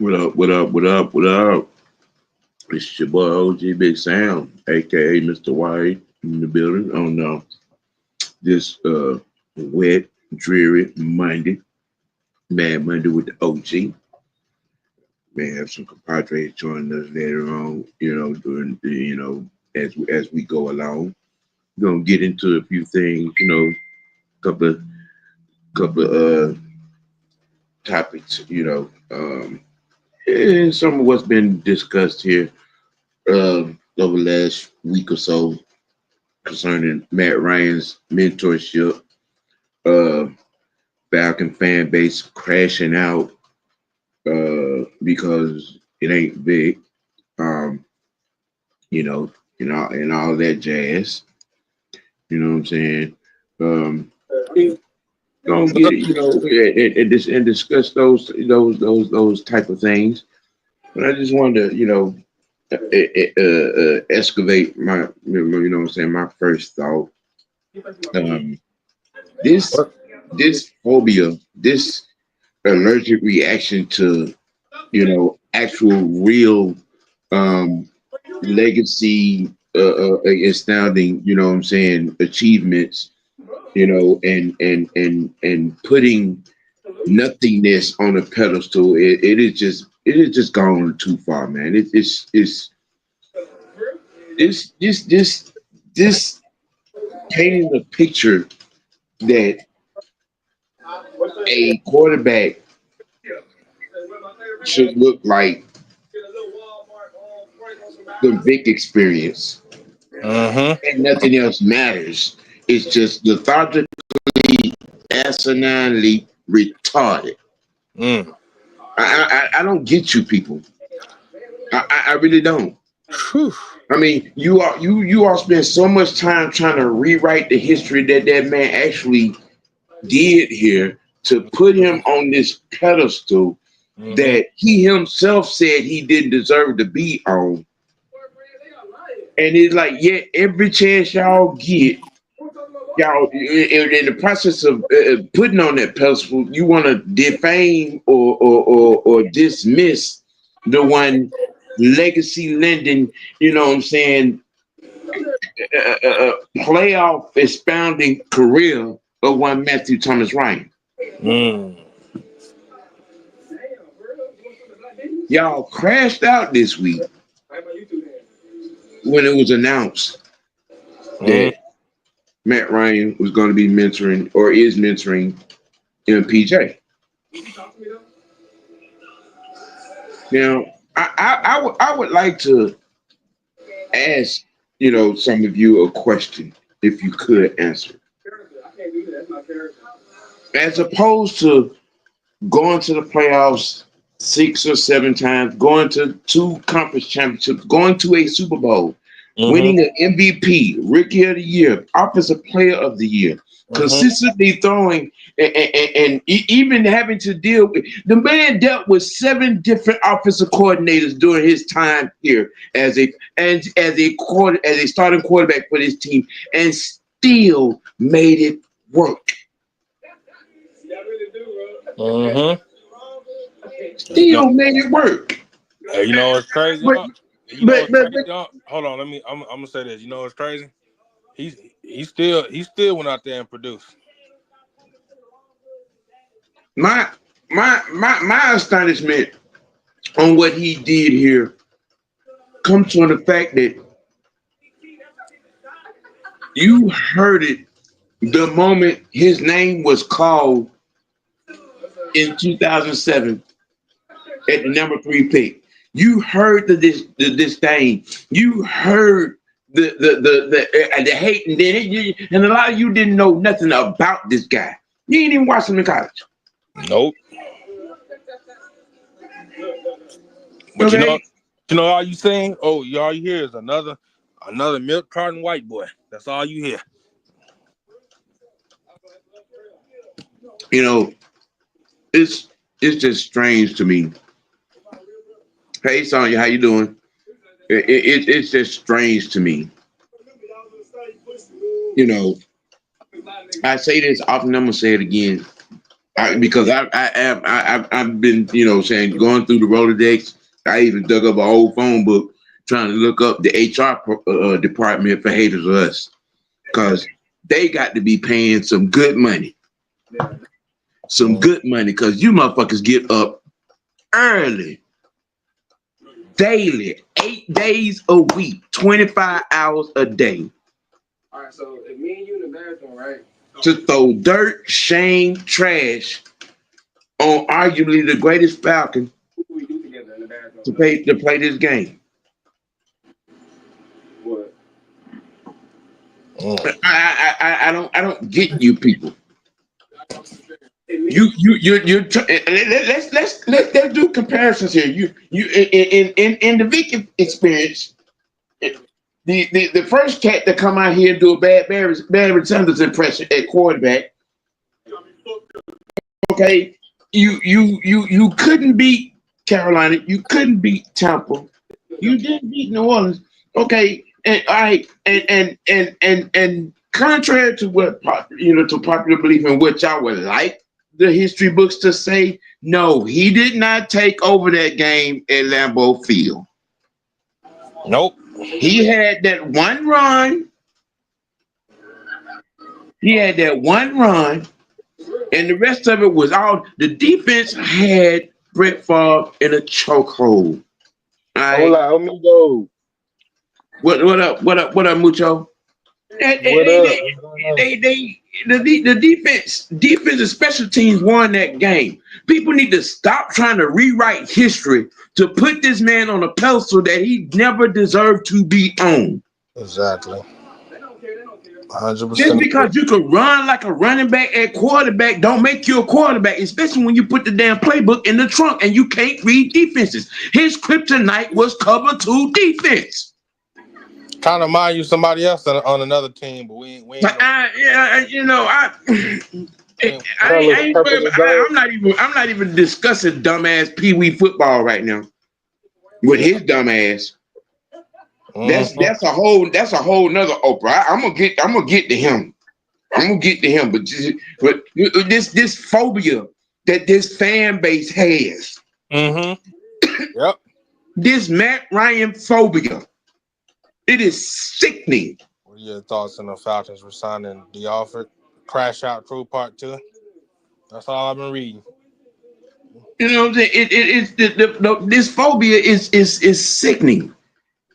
What up? What up? What up? What up? It's your boy OG Big Sam, aka Mr. White, in the building on this wet, dreary Monday, Mad Monday with the OG. May have some compadres joining us later on. During the as we go along, we're gonna get into a few things. Couple of couple of topics. And some of what's been discussed here over the last week or so concerning Matt Ryan's mentorship, uh, Falcon fan base crashing out because it ain't big, um, and all that jazz. You know what I'm saying? Um, Gonna get it, and discuss those type of things. But I just wanted to, excavate my, what I'm saying, my first thought. Um, this this phobia, this allergic reaction to, actual real um, legacy, astounding, what I'm saying, achievements, and putting nothingness on a pedestal. It is just gone too far, man. It's this painting the picture that a quarterback should look like the Vic experience, Uh-huh. and nothing else matters. It's just lethargically, asininely retarded. Mm. I don't get you people. I really don't. Whew. I mean, you all spend so much time trying to rewrite the history that man actually did here to put him on this pedestal Mm-hmm. that he himself said he didn't deserve to be on. And it's like, yeah, every chance y'all get, y'all in the process of putting on that pedestal, you want to defame or dismiss the one legacy lending, what I'm saying, playoff expounding career of one Matthew Thomas Ryan. Mm. Y'all crashed out this week when it was announced Mm. that Matt Ryan was going to be mentoring or is mentoring MPJ. Now, I would like to ask, some of you a question if you could answer. As opposed to going to the playoffs 6 or 7 times, going to 2 conference championships, going to a Super Bowl, Mm-hmm. winning an MVP, Rookie of the Year, Offensive Player of the Year, Mm-hmm. consistently throwing, and even having to deal with the man dealt with 7 different offensive coordinators during his time here as a starting quarterback for this team, and still made it work. Mm-hmm. You know, Still made it work. you know what's crazy? But You know but what's but, crazy? but Hold on. I'm gonna say this. You know what's crazy? He still went out there and produced. my my astonishment on what he did here comes from the fact that you heard it the moment his name was called in 2007 at the number 3 pick. You heard the disdain. You heard the hate, and and a lot of you didn't know nothing about this guy. You ain't even watched him in college. Nope. But Okay, all you saying? Oh, all you hear is another milk carton white boy. That's all you hear. you know it's it's just strange to me. Hey Sonya, how you doing? It's just strange to me. You know, I say this often. I'm gonna say it again. Because I've been saying going through the Rolodex. I even dug up an old phone book trying to look up the HR department for Haters of Us because they got to be paying some good money, because you motherfuckers get up early, daily, 8 days a week, 25 hours a day. All right, so if me and you in the bathroom, right? To throw dirt, shame, trash on arguably the greatest Falcon What do we do together in the bathroom? to play this game. What? I don't get you people. Let's do comparisons here. You in the Viking experience, the first cat to come out here and do a bad Barry Sanders impression at quarterback. Okay, you couldn't beat Carolina. You couldn't beat Tampa. You didn't beat New Orleans. Okay, and all right, and contrary to what to popular belief in which I would like the history books to say, no, he did not take over that game at Lambeau Field. Nope. He had that one run. And the rest of it was all the defense had Brett Favre in a chokehold. Hola, amigo. What up, Mucho? The defense and special teams won that game. People need to stop trying to rewrite history to put this man on a pedestal that he never deserved to be on. Exactly. 100%. Just because you can run like a running back at quarterback don't make you a quarterback, especially when you put the damn playbook in the trunk and you can't read defenses. His kryptonite was cover 2 defense. Kind of mind you, somebody else on another team, but we ain't. I'm not even discussing dumbass Pee Wee football right now with his dumbass. That's a whole nother Oprah. I'm gonna get to him. But this phobia that this fan base has. Yep. This Matt Ryan phobia. It is sickening. What are your thoughts on the Falcons resigning the offer? Crash Out Crew Part 2. That's all I've been reading. You know what I'm saying? This phobia is sickening.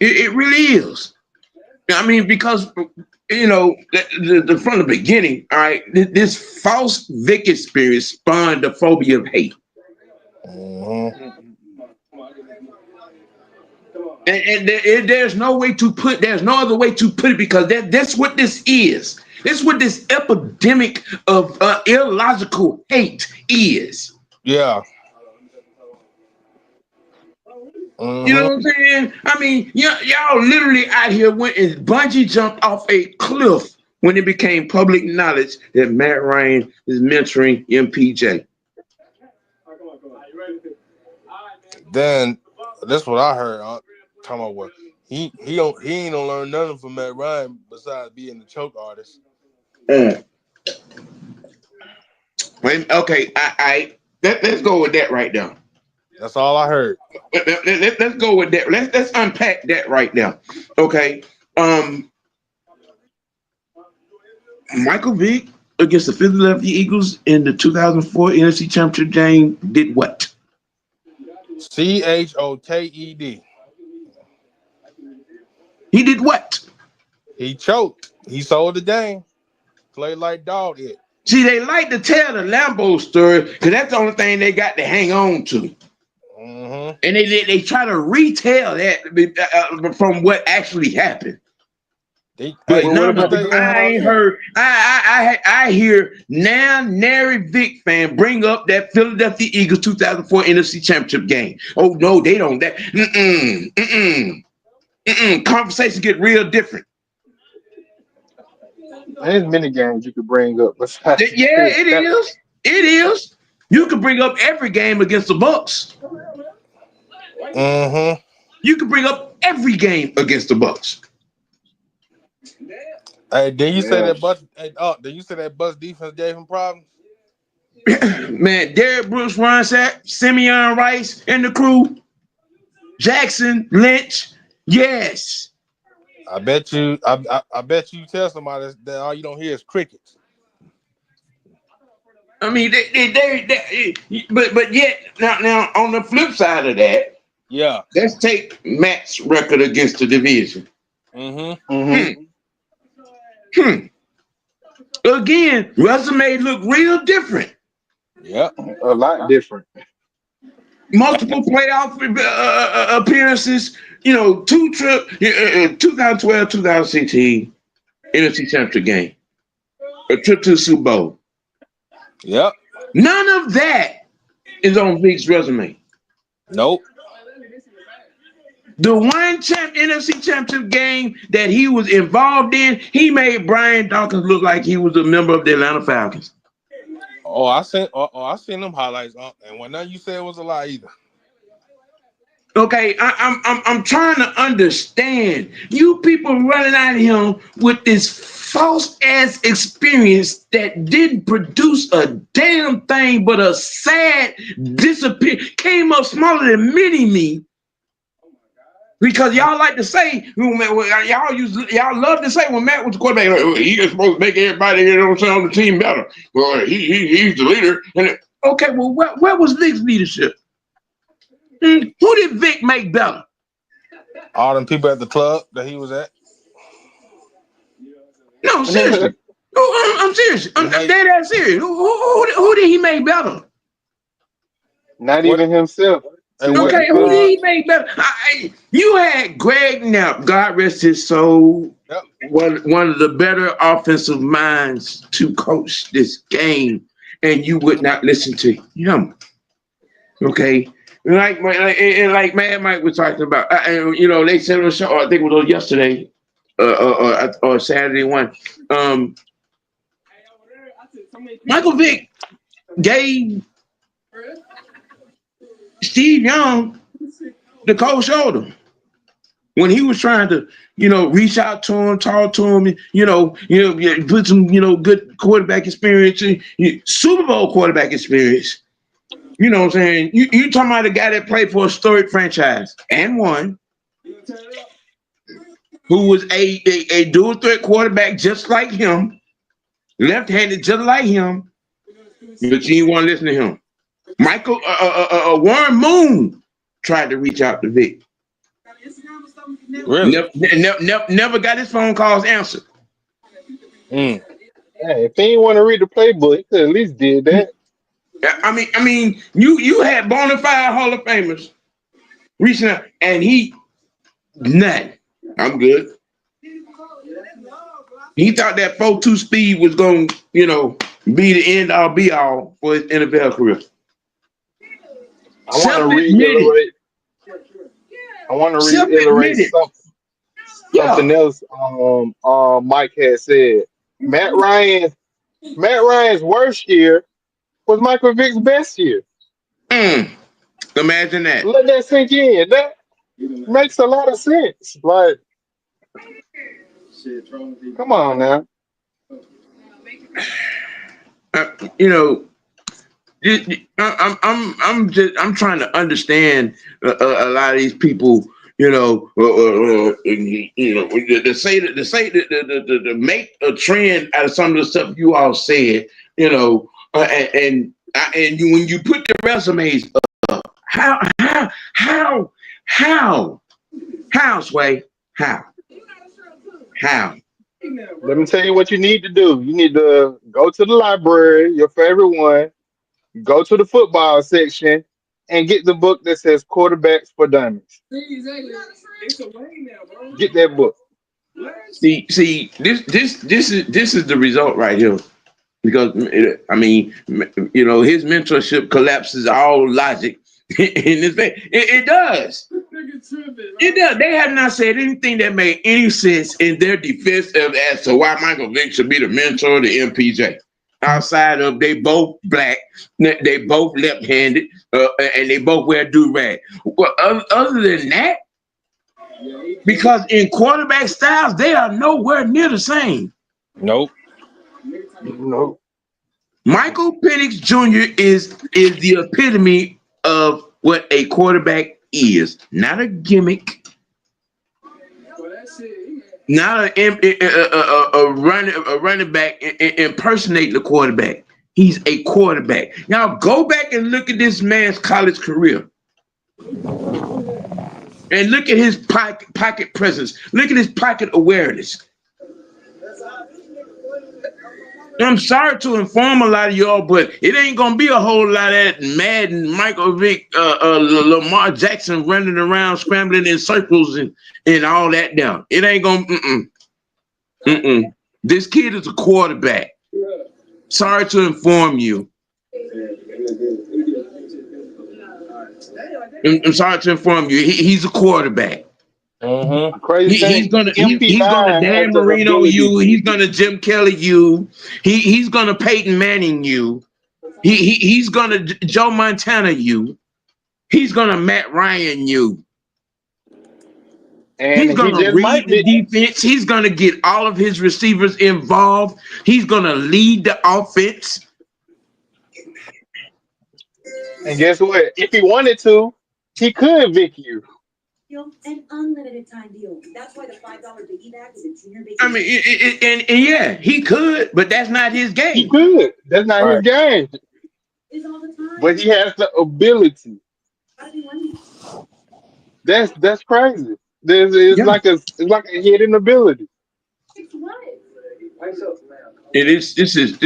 It really is. I mean, because from the beginning, all right, this false Vic experience spawned the phobia of hate. And there's no other way to put it because that's what this is. That's what this epidemic of illogical hate is. Yeah. You know what I'm saying? I mean, y'all literally out here went and bungee jumped off a cliff when it became public knowledge that Matt Ryan is mentoring MPJ. Then that's what I heard. Talking about what he ain't gonna learn nothing from Matt Ryan besides being the choke artist. Okay, let's go with that right now. That's all I heard. Let's go with that. Let's unpack that right now. Okay. Michael Vick against the Philadelphia Eagles in the 2004 NFC Championship game did what? CHOKED. He did what? He choked. He sold the game. Played like dog it. See, they like to tell the Lambeau story because that's the only thing they got to hang on to. And they try to retell that from what actually happened. I ain't heard. I hear now nary Vic fan bring up that Philadelphia Eagles 2004 NFC Championship game. Oh no, they don't. That conversations get real different. There's many games you could bring up. It is. You could bring up every game against the Bucks. You can bring up every game against the Bucks. Hey, did you say that Bucks? Did you say that Bucks defense gave him problems? Man, Derek Brooks, Ron Sapp, Simeon Rice, and the crew. Jackson, Lynch, yes. I bet you. I bet you tell somebody that all you don't hear is crickets. I mean, but yet now on the flip side of that, Yeah. let's take Matt's record against the division. Mm-hmm. Again, resume look real different. Yep. A lot different. Multiple playoff appearances. You know, 2012, 2016 NFC Championship game, a trip to the Super Bowl. Yep. None of that is on Vic's resume. Nope. The one NFC Championship game that he was involved in, he made Brian Dawkins look like he was a member of the Atlanta Falcons. Oh, I seen them highlights, and when none you said was a lie either. Okay, I'm trying to understand. You people running out of him with this false ass experience that didn't produce a damn thing but a sad disappear. Came up smaller than mini-me. Because y'all like to say, y'all love to say when Matt was the quarterback, he is supposed to make everybody on the team better. Well, he's the leader. And okay, well, where was Vic's leadership? Who did Vic make better? All them people at the club that he was at. No, seriously. I'm serious. I'm dead serious. Who did he make better? Not even himself. Okay, who did he make better? You had Greg Knapp, God rest his soul, Yep. one of the better offensive minds to coach this game, and you would not listen to him. Okay, like Mad Mike was talking about. They said on the show. I think it was yesterday, or Saturday one. Michael Vick gave Steve Young the cold shoulder when he was trying to, reach out to him, talk to him, put some, good quarterback experience, Super Bowl quarterback experience. You know what I'm saying? You talking about a guy that played for a storied franchise and won, who was a dual threat quarterback just like him, left-handed just like him, but you didn't want to listen to him. Warren Moon tried to reach out to Vic. Really? Never got his phone calls answered. Hey, if he didn't want to read the playbook, he could at least did that. I mean, you had bona fide Hall of Famers reaching out, and he nothing. I'm good. He thought that 4.2 speed was going to, be the end all be all for his NFL career. I want to reiterate something else. Mike had said. Matt Ryan's worst year was Michael Vick's best year. Imagine that. Let that sink in. That makes a lot of sense. Like, come on now. I'm trying to understand a lot of these people. To make a trend out of some of the stuff you all said. And when you put the resumes up, how, Sway, how? Let me tell you what you need to do. You need to go to the library, your favorite one, go to the football section, and get the book that says Quarterbacks for Dummies. Get that book. See, this is the result right here. Because his mentorship collapses all logic in this thing. It does. It does. They have not said anything that made any sense in their defense as to why Michael Vick should be the mentor of the MPJ. Outside of they both black, they both left-handed, and they both wear do-rag. Well, other than that, because in quarterback styles, they are nowhere near the same. Nope. No. Michael Penix Jr. is the epitome of what a quarterback is. Not a gimmick, Well, that's it. not a running back impersonating the quarterback. He's a quarterback. Now go back and look at this man's college career. And look at his pocket presence. Look at his pocket awareness. I'm sorry to inform a lot of y'all, but it ain't gonna be a whole lot of that Madden, Michael Vick, Lamar Jackson running around scrambling in circles and all that down. It ain't gonna. This kid is a quarterback. Sorry to inform you. I'm sorry to inform you. He's a quarterback. Crazy He's thing, gonna MP9 has Dan the Marino ability. you. He's gonna Jim Kelly you. He's gonna Peyton Manning you. He's gonna Joe Montana you. He's gonna Matt Ryan you. And He's he gonna just read might the be. defense. He's gonna get all of his receivers involved. He's gonna lead the offense. And guess what? If he wanted to, he could Vic you. An unlimited time deal. That's why the $5 biggie bag is a junior I vacation. mean, and yeah, he could, but that's not his He game. could. That's not his Right. game. Is all the time. But he has the ability. Gotta be one. That's crazy. It's Yeah, like a hidden ability. Six what? it is. This is.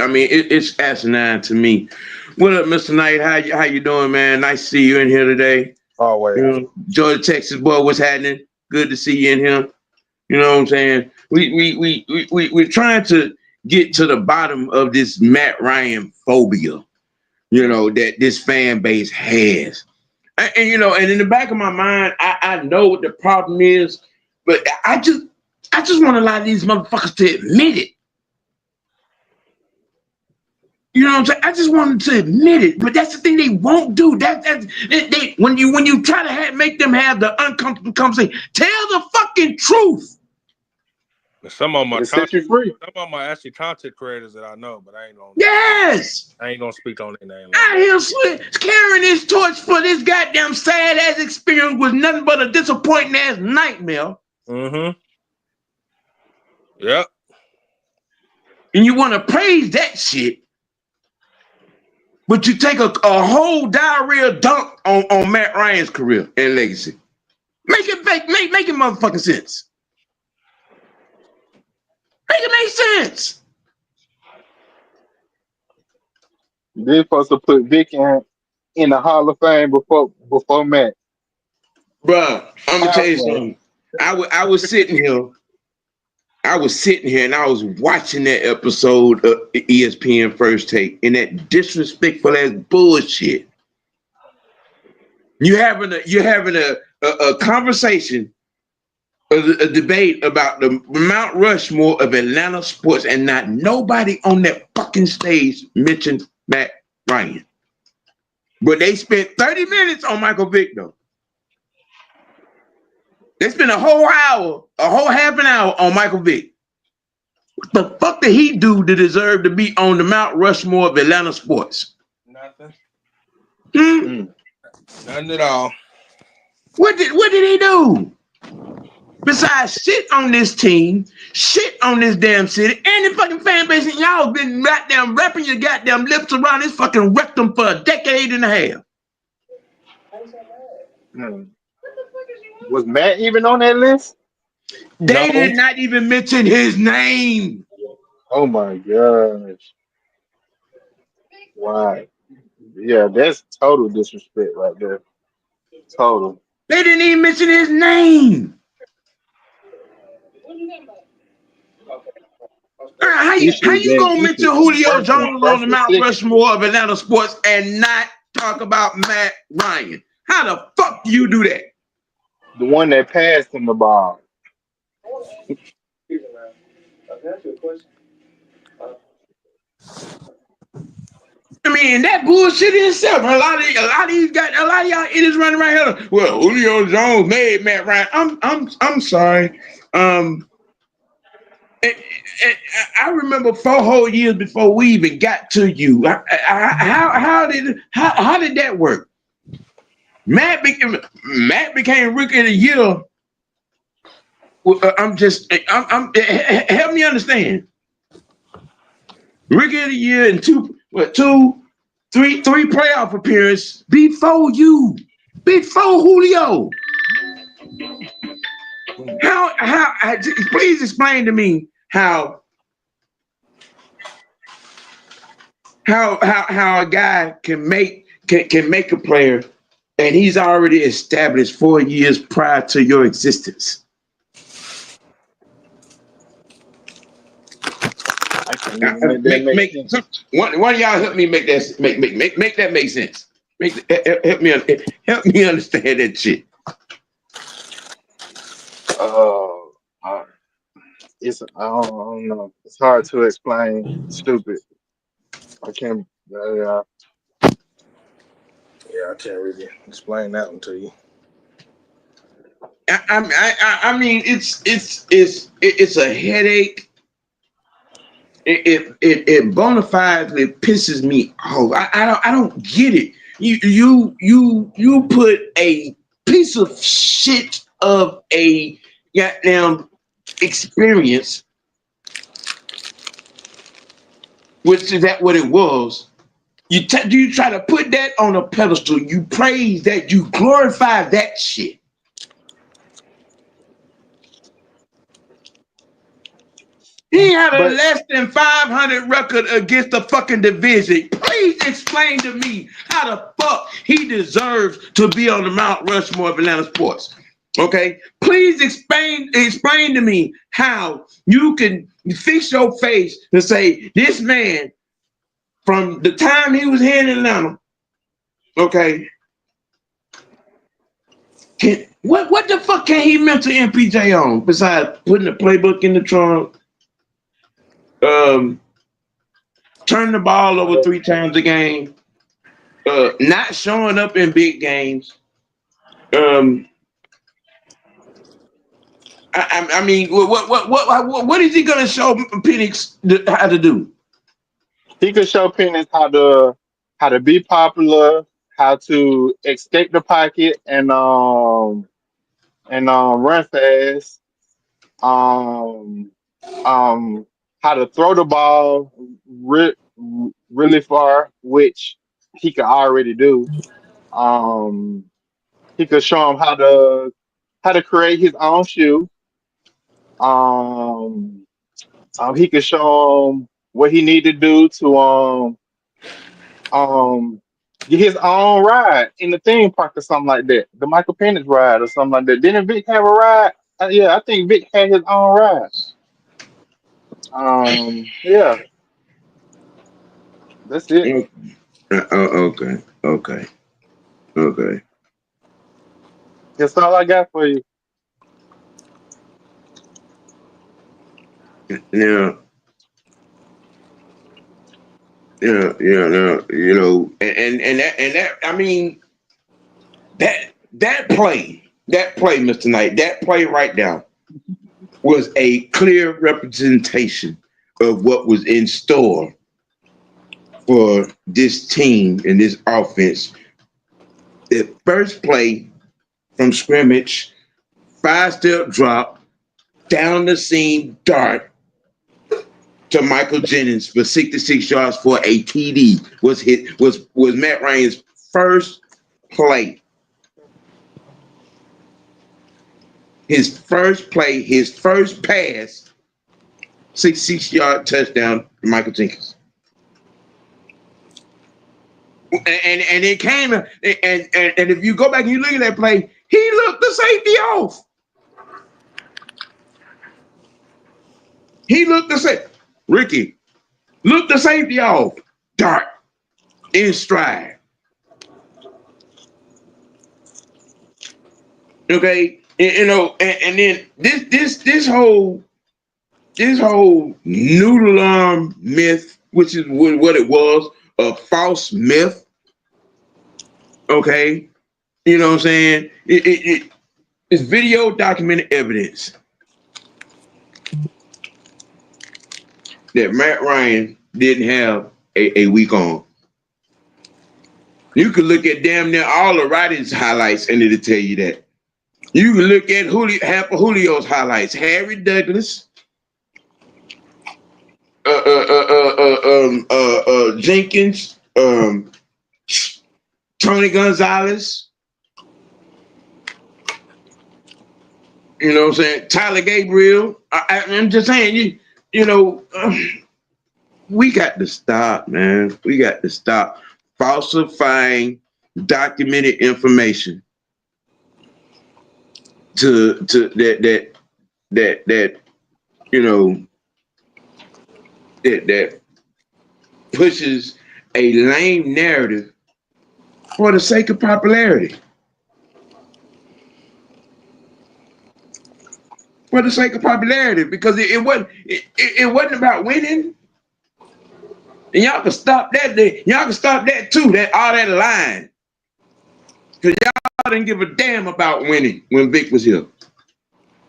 I mean, it's asinine to me. What up, Mr. Knight? How you doing, man? Nice to see you in here today. Always. You know, Georgia, Texas boy, what's happening? Good to see you in here. You know what I'm saying? We're trying to get to the bottom of this Matt Ryan phobia, you know, that this fan base has. And you know, and in the back of my mind, I know what the problem is, but I just want a lot of these motherfuckers to admit it. You know what I'm saying? I just want them to admit it, but that's the thing they won't do. They when you try to make them have the uncomfortable conversation, tell the fucking truth. Some of my It set you free. some of my actually content creators that I know, but I ain't gonna Yes. speak on their name. Out here carrying this torch for this goddamn sad ass experience was nothing but a disappointing ass nightmare. Yep. And you want to praise that shit, but you take a whole diarrhea dump on Matt Ryan's career and legacy. Make it motherfucking sense. Make it make sense. They're supposed to put Vic in the Hall of Fame before Matt. Bruh, I'm gonna tell you Halfway. something. I was sitting here and I was watching that episode of ESPN First Take and that disrespectful ass bullshit. You're having a conversation, a debate about the Mount Rushmore of Atlanta sports, and not nobody on that fucking stage mentioned Matt Ryan. But they spent 30 minutes on Michael Vick though. They spent a whole half an hour on Michael Vick. What the fuck did he do to deserve to be on the Mount Rushmore of Atlanta sports? Nothing. Nothing at all. What did he do? Besides shit on this team, shit on this damn city, and the fucking fan base, and y'all been goddamn wrapping your goddamn lips around this fucking rectum for a decade and a half. Was Matt even on that list? They did not even mention his name. Oh my gosh. Wow. Yeah, that's total disrespect right there. Total. They didn't even mention his name. How He you should gonna he mention should Julio first Jones on the Mount second. Rushmore of Atlanta sports and not talk about Matt Ryan? How the fuck do you do that? The one that passed him the ball. I mean, that bullshit in itself. A lot of y'all idiots running around here. Well, Julio Jones made Matt Ryan. I'm sorry. I remember 4 whole years before we even got to you. How did that work? Matt became rookie of the year. I'm help me understand. Rookie of the year and three playoff appearances before Julio. Please explain to me how a guy can make a player and he's already established 4 years prior to your existence. I can't even make that make sense. One of y'all help me make that make sense. Help me understand that shit. Uh, I don't know. It's hard to explain. Stupid. I can't. Yeah, I can't really explain that one to you. I mean, it's a headache. It bona fidely pisses me off. I don't get it. You put a piece of shit of a goddamn experience, which is that what it was. You try to put that on a pedestal. You praise that. You glorify that shit. He had a But less than 500 record against the fucking division. Please explain to me how the fuck he deserves to be on the Mount Rushmore of Atlanta sports. Okay? Please explain to me how you can fix your face and say this man from the time he was here in Atlanta, okay? What the fuck can he mentor MPJ on besides putting the playbook in the trunk? Turn the ball over 3 times a game, not showing up in big games. I mean, what is he gonna show Penix how to do? he could show Penix how to be popular, how to escape the pocket and run fast. Um, how to throw the ball really far, which he could already do. Um, he could show him how to create his own shoe. Um, he could show him what he need to do to um get his own ride in the theme park or something like that. The Michael Penix ride or something like that. Didn't Vic have a ride? Yeah, I think Vic had his own ride. Yeah, that's it. Okay. That's all I got for you. Now, and that I mean that play, Mr. Knight, that play right now was a clear representation of what was in store for this team and this offense. The first play from scrimmage, 5-step drop, down the seam dart to Michael Jennings for 66 yards for a TD was Matt Ryan's first play. His first play, his first pass, 66-yard touchdown to Michael Jenkins. And it came and if you go back and you look at that play, he looked the safety off. He looked the safety. Ricky looked the safety off. Dart in stride. Okay, and then this whole noodle arm myth, which is what it was, a false myth. Okay, you know what I'm saying? It's video documented evidence that Matt Ryan didn't have a week on. You can look at damn near all the writings highlights and it'll tell you that. You can look at half of Julio's highlights. Harry Douglas, Jenkins, Tony Gonzalez. You know what I'm saying? Tyler Gabriel. I'm just saying, we got to stop, man. We got to stop falsifying documented information that pushes a lame narrative for the sake of popularity. For the sake of popularity, because it wasn't about winning. And y'all can stop that. Y'all can stop that too. All that lying. Because y'all didn't give a damn about winning when Vic was here.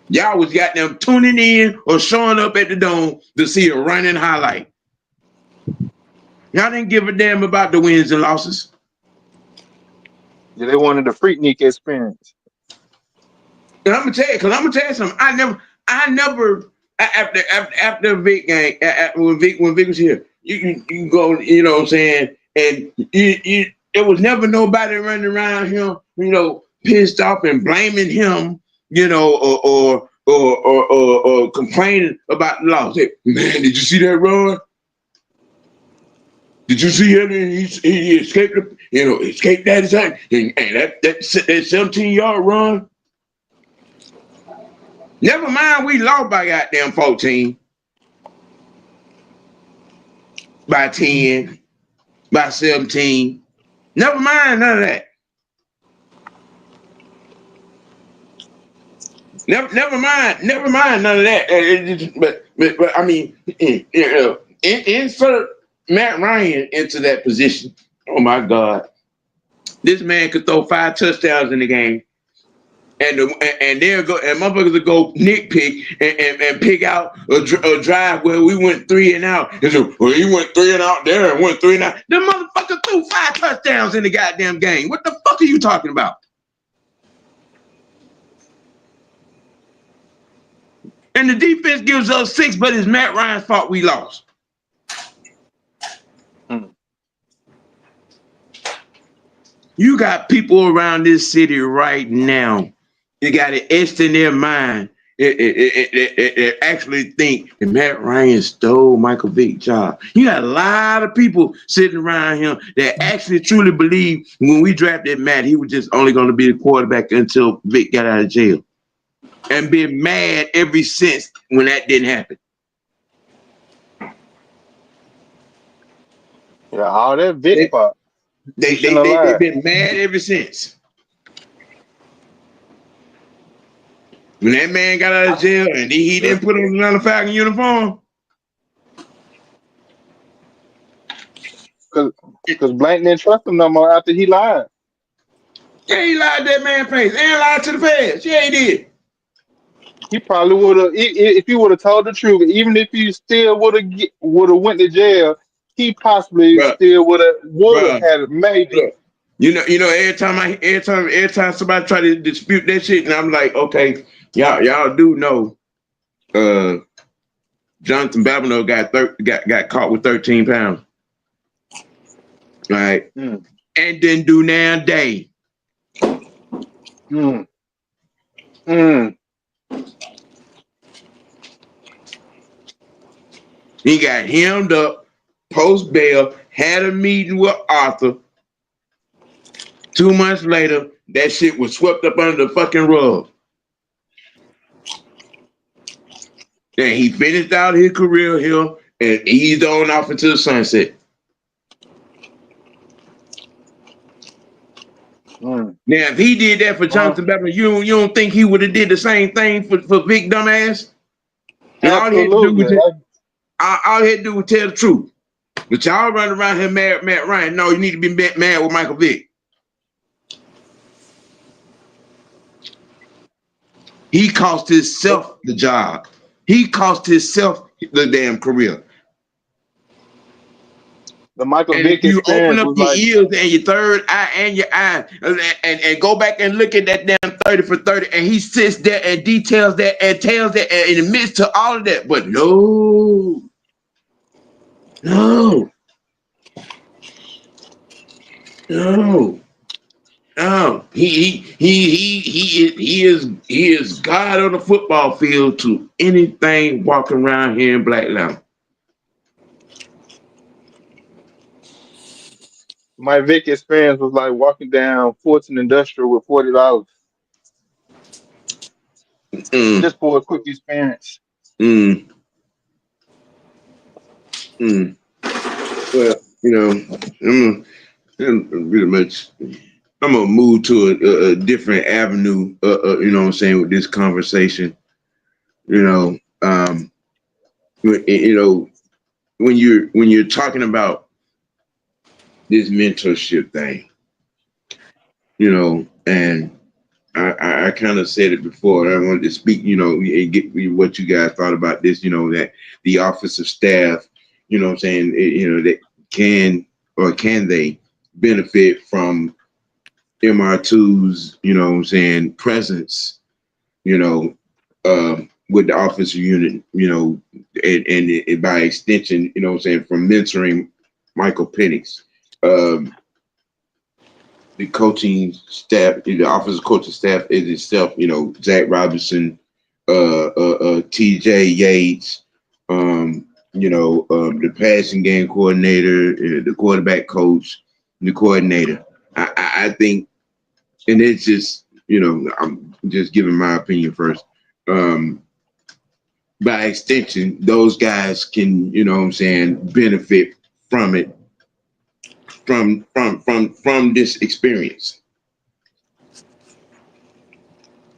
Y'all was got them tuning in or showing up at the Dome to see a running highlight. Y'all didn't give a damn about the wins and losses. Yeah, they wanted the Freaknik experience. And I'm gonna tell you something. I never after Vic game, when Vic was here, you go, you know what I'm saying, and there was never nobody running around him, pissed off and blaming him, or complaining about the loss. Hey, man, did you see that run? Did you see him? He escaped escaped that attack, and that 17-yard run. Never mind, we lost by goddamn 14, by 10, by 17. Never mind none of that. Never mind none of that. But I mean, insert Matt Ryan into that position. Oh my God, this man could throw 5 touchdowns in the game. And they'll go, and motherfuckers will go nitpick and pick out a drive where we went 3 and out. And so, well, he went 3 and out there and went 3 and out. The motherfucker threw 5 touchdowns in the goddamn game. What the fuck are you talking about? And the defense gives us 6, but it's Matt Ryan's fault we lost. You got people around this city right now. You got it etched in their mind. It actually think that Matt Ryan stole Michael Vick's job. You got a lot of people sitting around him that actually truly believe when we drafted Matt, he was just only going to be the quarterback until Vick got out of jail. And been mad ever since when that didn't happen. Yeah, all that Vick part. They've been mad ever since. When that man got out of jail and he didn't put on another Falcon uniform. Because Blank didn't trust him no more after he lied. Yeah, he lied to that man's face and lied to the feds. Yeah, he did. He probably would have, if he would have told the truth, even if he still would have went to jail, he possibly still would have had it maybe. You know, every time somebody try to dispute that shit, and I'm like, okay, y'all do know, Jonathan Babineau got caught with 13 pounds, right? And didn't do now day. He got hemmed up, post bail, had a meeting with Arthur. 2 months later, that shit was swept up under the fucking rug. And he finished out his career here and eased on off into the sunset. Now, if he did that for Jonathan Babineau, you don't think he would have did the same thing for Vic dumbass? And all he had to do was tell the truth. But y'all run around here mad Matt Ryan. No, you need to be mad with Michael Vick. He cost himself the job. He cost himself the damn career. The Michael And if Vick you open experience up was your like, ears and your third eye and your eye and go back and look at that damn 30 for 30, and he sits there and details that and tells that and admits to all of that. But no, no, no. No, he is God on the football field to anything walking around here in Black Lamb. my Vick experience was like walking down Fulton Industrial with $40 Mm, just for a quick experience. mm, mm. Well, I'm pretty much. I'm gonna move to a different avenue. You know what I'm saying, with this conversation. You know, you know when you're talking about this mentorship thing, and I kind of said it before. And I wanted to speak, and get what you guys thought about this. That the office of staff, what I'm saying, that can they benefit from MR2's, what I'm saying, presence, you know, with the officer unit, and by extension, what I'm saying, from mentoring Michael Penix. Um, the coaching staff, the officer coaching staff is itself, Zach Robinson, TJ Yates, the passing game coordinator, the quarterback coach, the coordinator. I think, and it's just, I'm just giving my opinion first. By extension, those guys can, benefit from it, from this experience.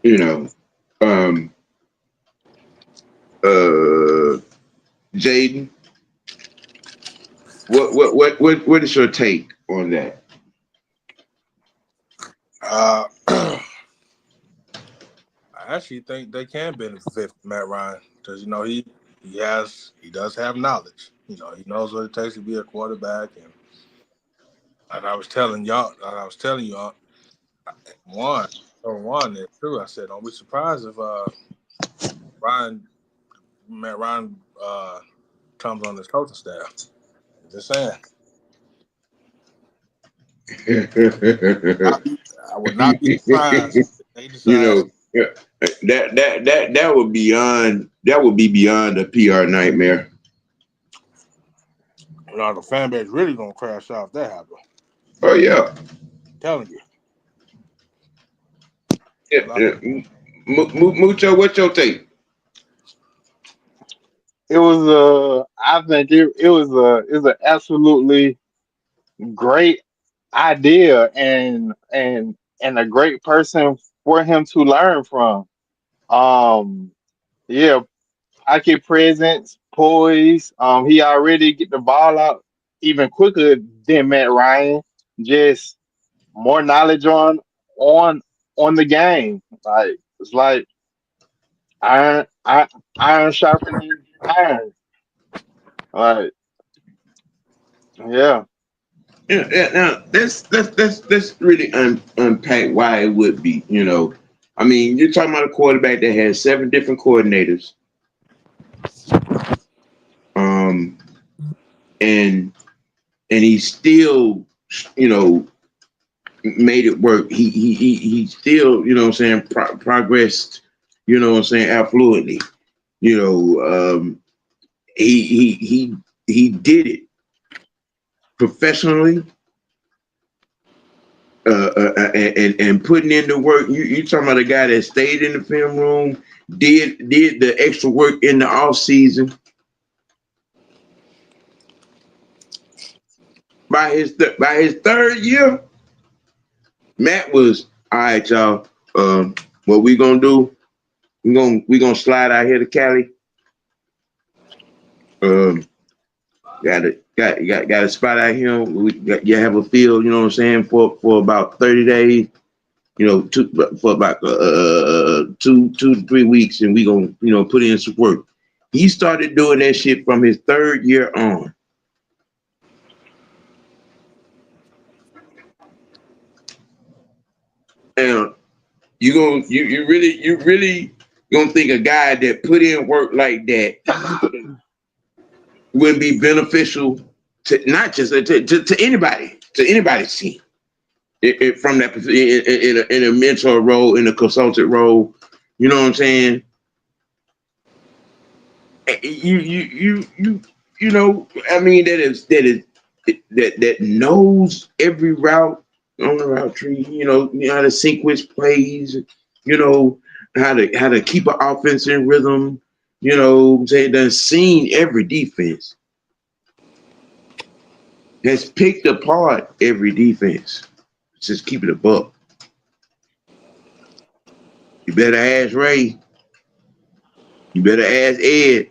you know, um, uh, Jaden, what is your take on that? I actually think they can benefit from Matt Ryan because he does have knowledge. He knows what it takes to be a quarterback, and I was telling y'all, one, it's true. I said, don't be surprised if Matt Ryan comes on his coaching staff. Just saying. I would not be surprised if they you decide. know, yeah, that would be beyond a PR nightmare. The fan base really gonna crash out if that happens. Oh yeah. I'm telling you. Yeah. Mucho, what's your take? It was I think it was an absolutely great idea and a great person for him to learn from. Um, yeah, pocket presence, poise. He already get the ball out even quicker than Matt Ryan. Just more knowledge on on the game. Like it's like iron, iron sharpening iron. Like yeah, Yeah. Now let's really unpack why it would be. I mean, you're talking about a quarterback that has 7 different coordinators. Um, and he still, you know, made it work. He still, progressed, affluently. You know, he did it professionally, and putting in the work. You talking about a guy that stayed in the film room, did the extra work in the off season. By his third year, Matt was all right, y'all. What we gonna do? We gonna slide out here to Cali. Um, got a spot out here. You have a field. You know what I'm saying, for about 30 days. For about 2 to 3 weeks, and we gonna put in some work. He started doing that shit from his third year on. And you really gonna think a guy that put in work like that would be beneficial to not just to anybody's team. From that in a mentor role, in a consultant role, you know what I'm saying? You know, I mean that knows every route on the route tree. You know how to sequence plays. You know how to keep an offense in rhythm. You know, say done seen every defense, has picked apart every defense. Just keep it a buck. You better ask Ray. You better ask Ed.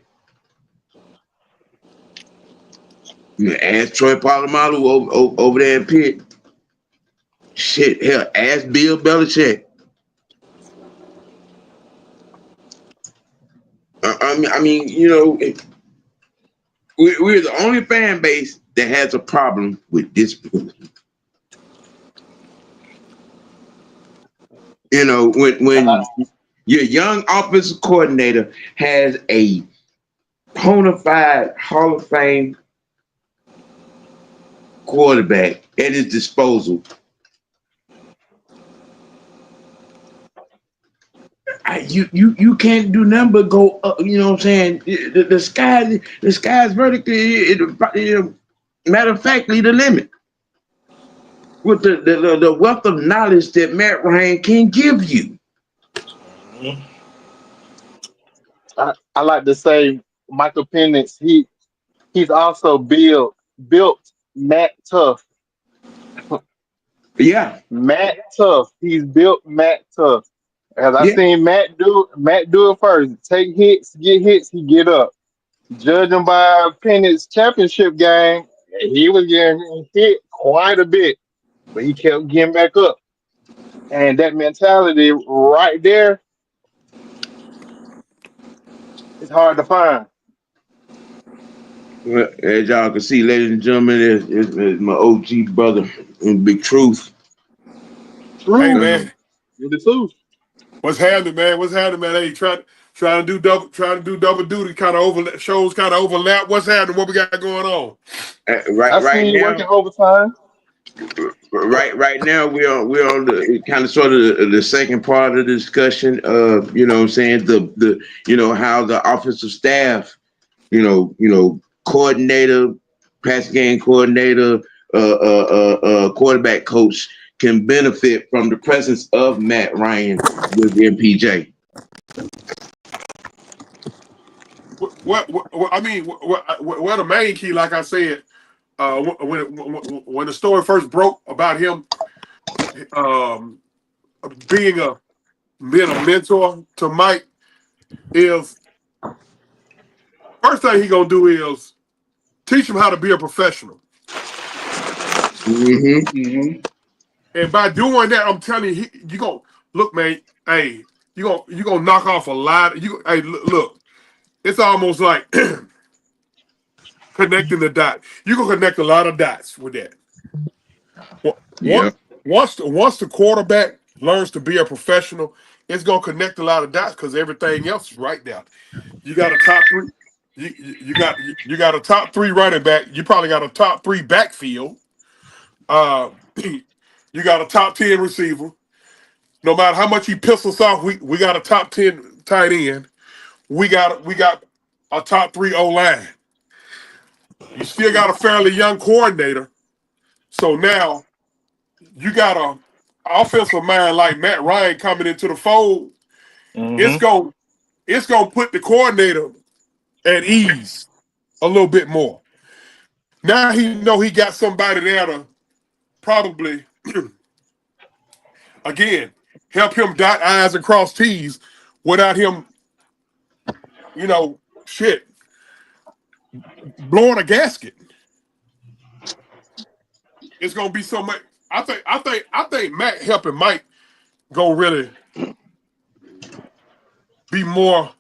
You ask Troy Polamalu over there in Pitt. Shit, hell, ask Bill Belichick. I mean, you know, we're the only fan base that has a problem with discipline. You know, when your young offensive coordinator has a bona fide Hall of Fame quarterback at his disposal, you can't do nothing but go up. You know what I'm saying? The sky's vertically. Matter of factly, the limit with the wealth of knowledge that Matt Ryan can give you. I like to say Michael Penix. He's also built Matt Tough. Yeah, Matt Tough. He's built Matt Tough. As I yeah. seen Matt do it first. Take hits, get hits, he get up. Judging by Penix championship game, he was getting hit quite a bit, but he kept getting back up. And that mentality right there is hard to find. Well, as y'all can see, ladies and gentlemen, is my OG brother in Big Truth. Hey True. man, With the truth. what's happening, man? What's happening, man? Hey, trying to do double duty, kind of overlap. What's happening? What we got going on? I Right seen you now, working overtime. right now we're on the kind of sort of the second part of the discussion of, you know what I'm saying, the you know how the offensive staff, you know coordinator, pass game coordinator, quarterback coach can benefit from the presence of Matt Ryan with MPJ. What I mean, what the main key, like I said, when the story first broke about him um, being a mentor to Mike, is first thing he gonna do is teach him how to be a professional. Mm-hmm. Mm-hmm. And by doing that, I'm telling you, you gonna look, man. Hey, you gonna knock off a lot. Hey, look, it's almost like connecting the dots. You can connect a lot of dots with that. Yeah. Once the quarterback learns to be a professional, it's gonna connect a lot of dots because everything else is right there. You got a top three. You got a top three running back. You probably got a top three backfield. You got a top 10 receiver. No matter how much he pisses off, we got a top 10 tight end. We got a top three O line. You still got a fairly young coordinator. So now you got a offensive mind like Matt Ryan coming into the fold. It's Mm-hmm. going to put the coordinator at ease a little bit more. Now he know he got somebody there to probably again help him dot I's and cross T's without him, shit, blowing a gasket. It's gonna be so much. I think Matt helping Mike gonna really be more.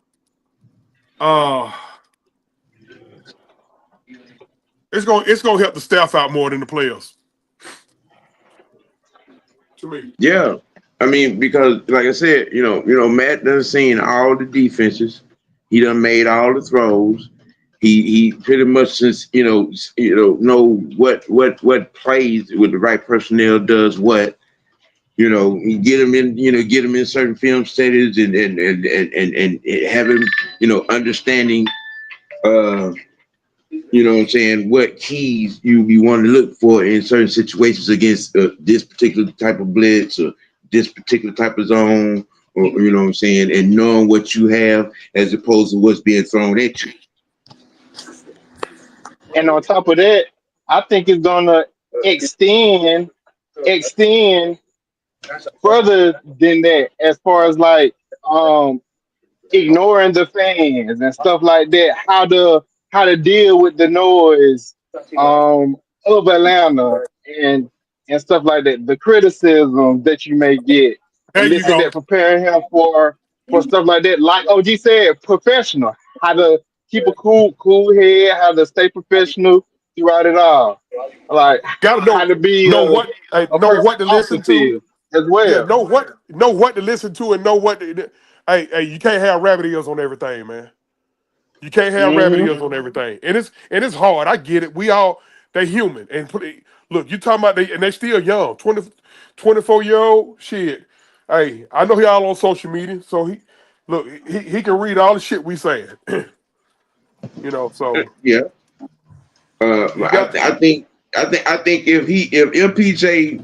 Uh, it's gonna help the staff out more than the players. To me, Yeah. I mean, because like I said, Matt done seen all the defenses. He done made all the throws. He pretty much since know what plays with the right personnel does what. You get him in, get him in certain film studies and have him, understanding, what I'm saying, what keys you want to look for in certain situations against this particular type of blitz or this particular type of zone, or what I'm saying, and knowing what you have as opposed to what's being thrown at you. And on top of that, I think it's gonna extend further than that as far as like ignoring the fans and stuff like that. How to deal with the noise of Atlanta and stuff like that. The criticism that you may get There and you this and go. that, preparing him for stuff like that. Like OG said, professional. How to keep a cool head, how to stay professional throughout it all. Like Gotta how to be know what a know person what to off the listen to. field as Yeah, well. know what to listen to and know what to, hey, you can't have rabbit ears on everything, man. You can't have rabbit Hmm. ears on everything. And it's hard. I get it. They human. And look, you talking about they still young. 24-year-old shit. Hey, I know y'all on social media, so he can read all the shit we saying. So Yeah. you got I think if MPJ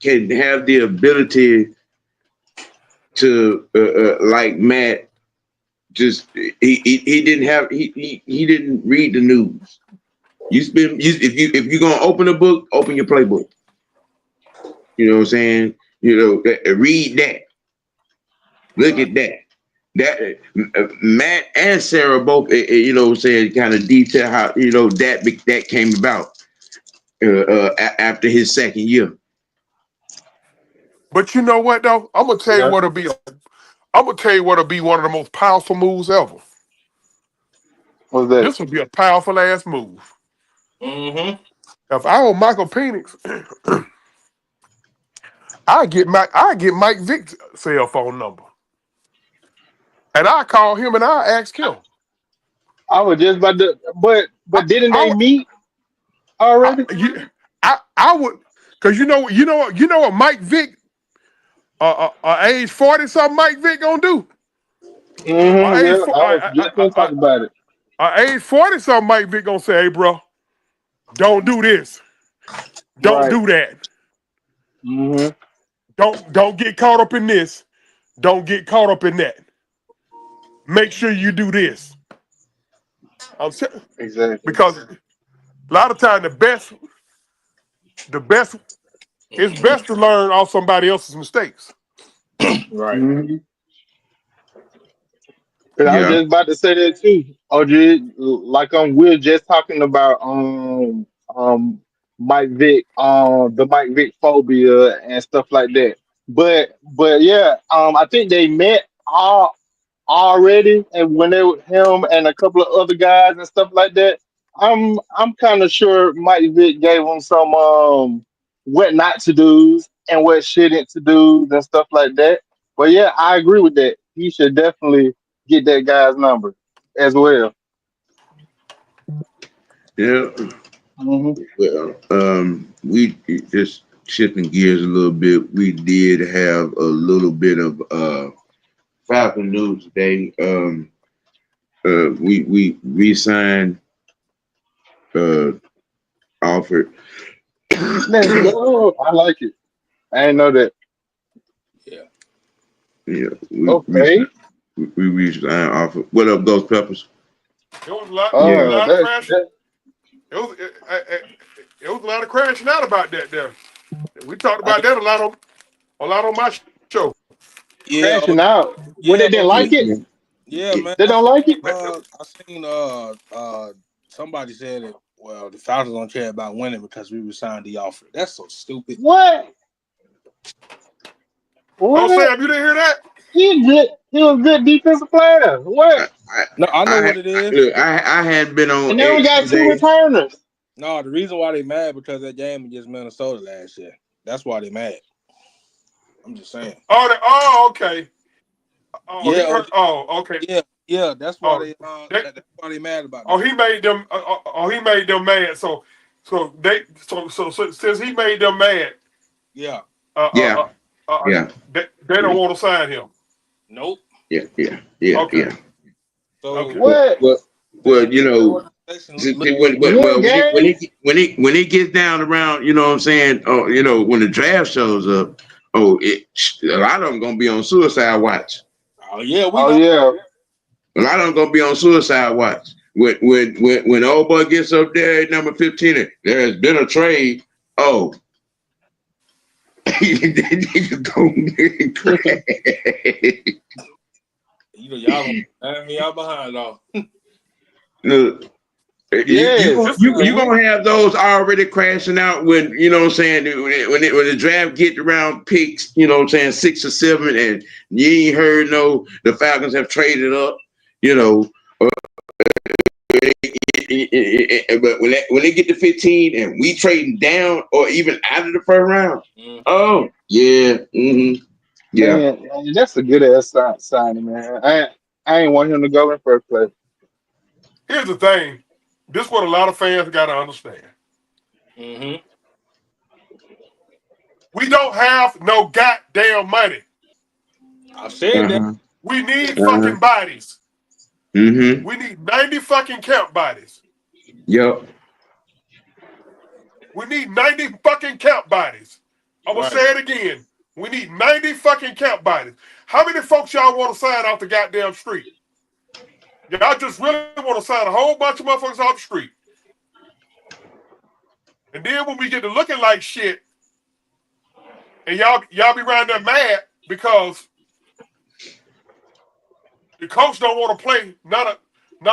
can have the ability to like Matt, just he didn't have he didn't read the news. If you're gonna open a book, open your playbook. You know what I'm saying? Read that. Look at that. That Matt and Sarah both, what I'm saying, kind of detail how that came about after his second year. But you know what though? Yeah. I'm gonna tell you what'll be one of the most powerful moves ever. What's that? This would be a powerful ass move. Mm-hmm. If I were Michael Penix, I get Mike Vick's cell phone number. And I call him and I ask him. I was just about to, I, but didn't they I, meet I, already? I would, because what Mike Vick, age 40 something, Mike Vick gonna do. Mm-hmm. Yeah, I was just gonna talk about it. Age 40 something, Mike Vick gonna say, "Hey, bro, don't do this, don't Right. do that, Mm-hmm. don't get caught up in this, don't get caught up in that. Make sure you do this." I'm saying, Exactly. because a lot of time the best, it's best to learn off somebody else's mistakes. Right. Mm-hmm. And I was Yeah. just about to say that too. OG, like we're just talking about Mike Vick, the Mike Vick phobia and stuff like that. But yeah, I think they met already, and when they were him and a couple of other guys and stuff like that, I'm kind of sure Mike Vick gave him some what not to do's and what shouldn't to do's and stuff like that. But yeah, I agree with that. He should definitely get that guy's number as well. Yeah. Hmm. Well, we just shifting gears a little bit. We did have a little bit of Falcon news today. We re-signed uh Alfred. Let's go. I like it. I didn't know that. Yeah. Yeah, Okay. we re-signed Alfred. What up, Ghost Peppers? It was a lot. It was a Yeah, lot of That crash. that It was a lot of crashing out about that there. We talked about that a lot on my show. Yeah. crashing out. When Yeah. they didn't like OG. it, Yeah, man. they don't like it. I seen somebody said it. Well, the Falcons don't care about winning because we resigned the offer. That's so stupid. What? Oh, What? Sam, you didn't hear that? He good. He was a good defensive player. What? I, No, I know I, what it is. look, I had been on And now we X got two today. returners. No, the reason why they mad because that game against Minnesota last year. That's why they mad. I'm just saying. Oh, okay. Oh, he Yeah, hurt. Oh, okay. yeah. That's why Oh, that's why they mad about oh, that. he made them. He made them mad. So since he made them mad, Yeah. Yeah, yeah, they don't want to sign him. Nope. Okay. yeah. So Okay. What? Well, you know, organization New game? when he gets down around, you know what I'm saying? Oh, you know, when the draft shows up, a lot of them gonna be on suicide watch. Oh yeah, we Oh know. yeah. A lot of them gonna be on suicide watch. When old boy gets up there at number 15, there has been a trade. Oh, you gonna crash. You know, y'all gonna have me out behind though. Look, Yes. you gonna have those already crashing out when you know what I'm saying when the draft get around picks, you know what I'm saying 6 or 7, and you ain't heard the Falcons have traded up, you know. But when they get to 15 and we trading down or even out of the first round, oh yeah, yeah, Man, that's a good ass signing, man. I ain't want him to go in first place. Here's the thing. This is what a lot of fans got to understand. Mm-hmm. We don't have no goddamn money. I've said that. We need fucking bodies. mm-hmm, We need 90 fucking camp bodies. yep. We need 90 fucking camp bodies. I'm going to Right. say it again. We need 90 fucking camp bodies. How many folks y'all want to sign off the goddamn street? Y'all just really want to sign a whole bunch of motherfuckers off the street. And then when we get to looking like shit, and y'all be around there mad because the coach don't want to play none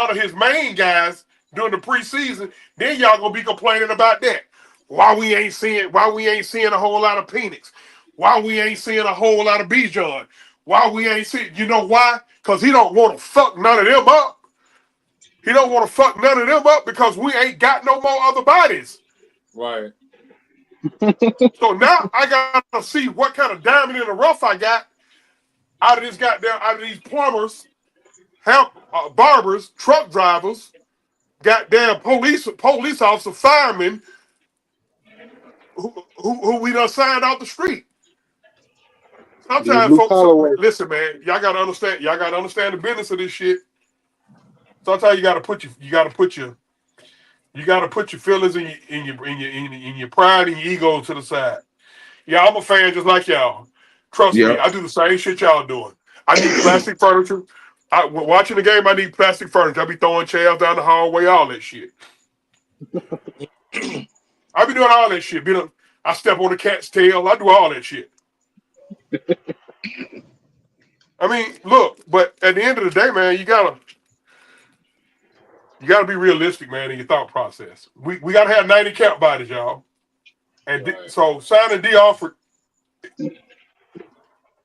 of his main guys during the preseason, then y'all gonna be complaining about that. Why we ain't seeing a whole lot of Penix? Why we ain't seeing a whole lot of Bijan? Why we ain't seeing, you know why? Because he don't want to fuck none of them up. He don't want to fuck none of them up because we ain't got no more other bodies. Right. So now I gotta see what kind of diamond in the rough I got out of these plumbers, barbers, truck drivers, goddamn police officer, firemen, who we done signed off the street. These Sometimes blue folks, collar workers. listen, man, y'all gotta understand the business of this shit. Sometimes you gotta put your feelings in your pride and your ego to the side. Yeah, I'm a fan just like y'all. Trust me, Yep. I do the same shit y'all doing. I need plastic furniture. Watching the game, I need plastic furniture. I be throwing chairs down the hallway, all that shit. I be doing all that shit. I step on the cat's tail. I do all that shit. I mean, look, but at the end of the day, man, you gotta be realistic, man, in your thought process. We gotta have 90 cap bodies, y'all. And Right. so signing D Alford,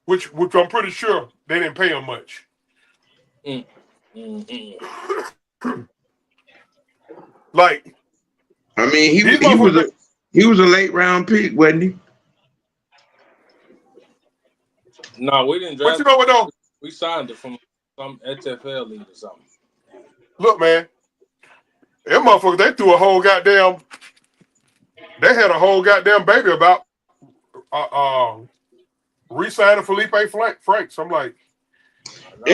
which I'm pretty sure they didn't pay him much. Like, I mean, these he motherfuckers. was a late round pick, wasn't he? No, we didn't But draft you know what though? We signed it from some XFL league or something. Look, man, them motherfuckers, they had a whole goddamn baby about re-signing Felipe Franks. I'm like,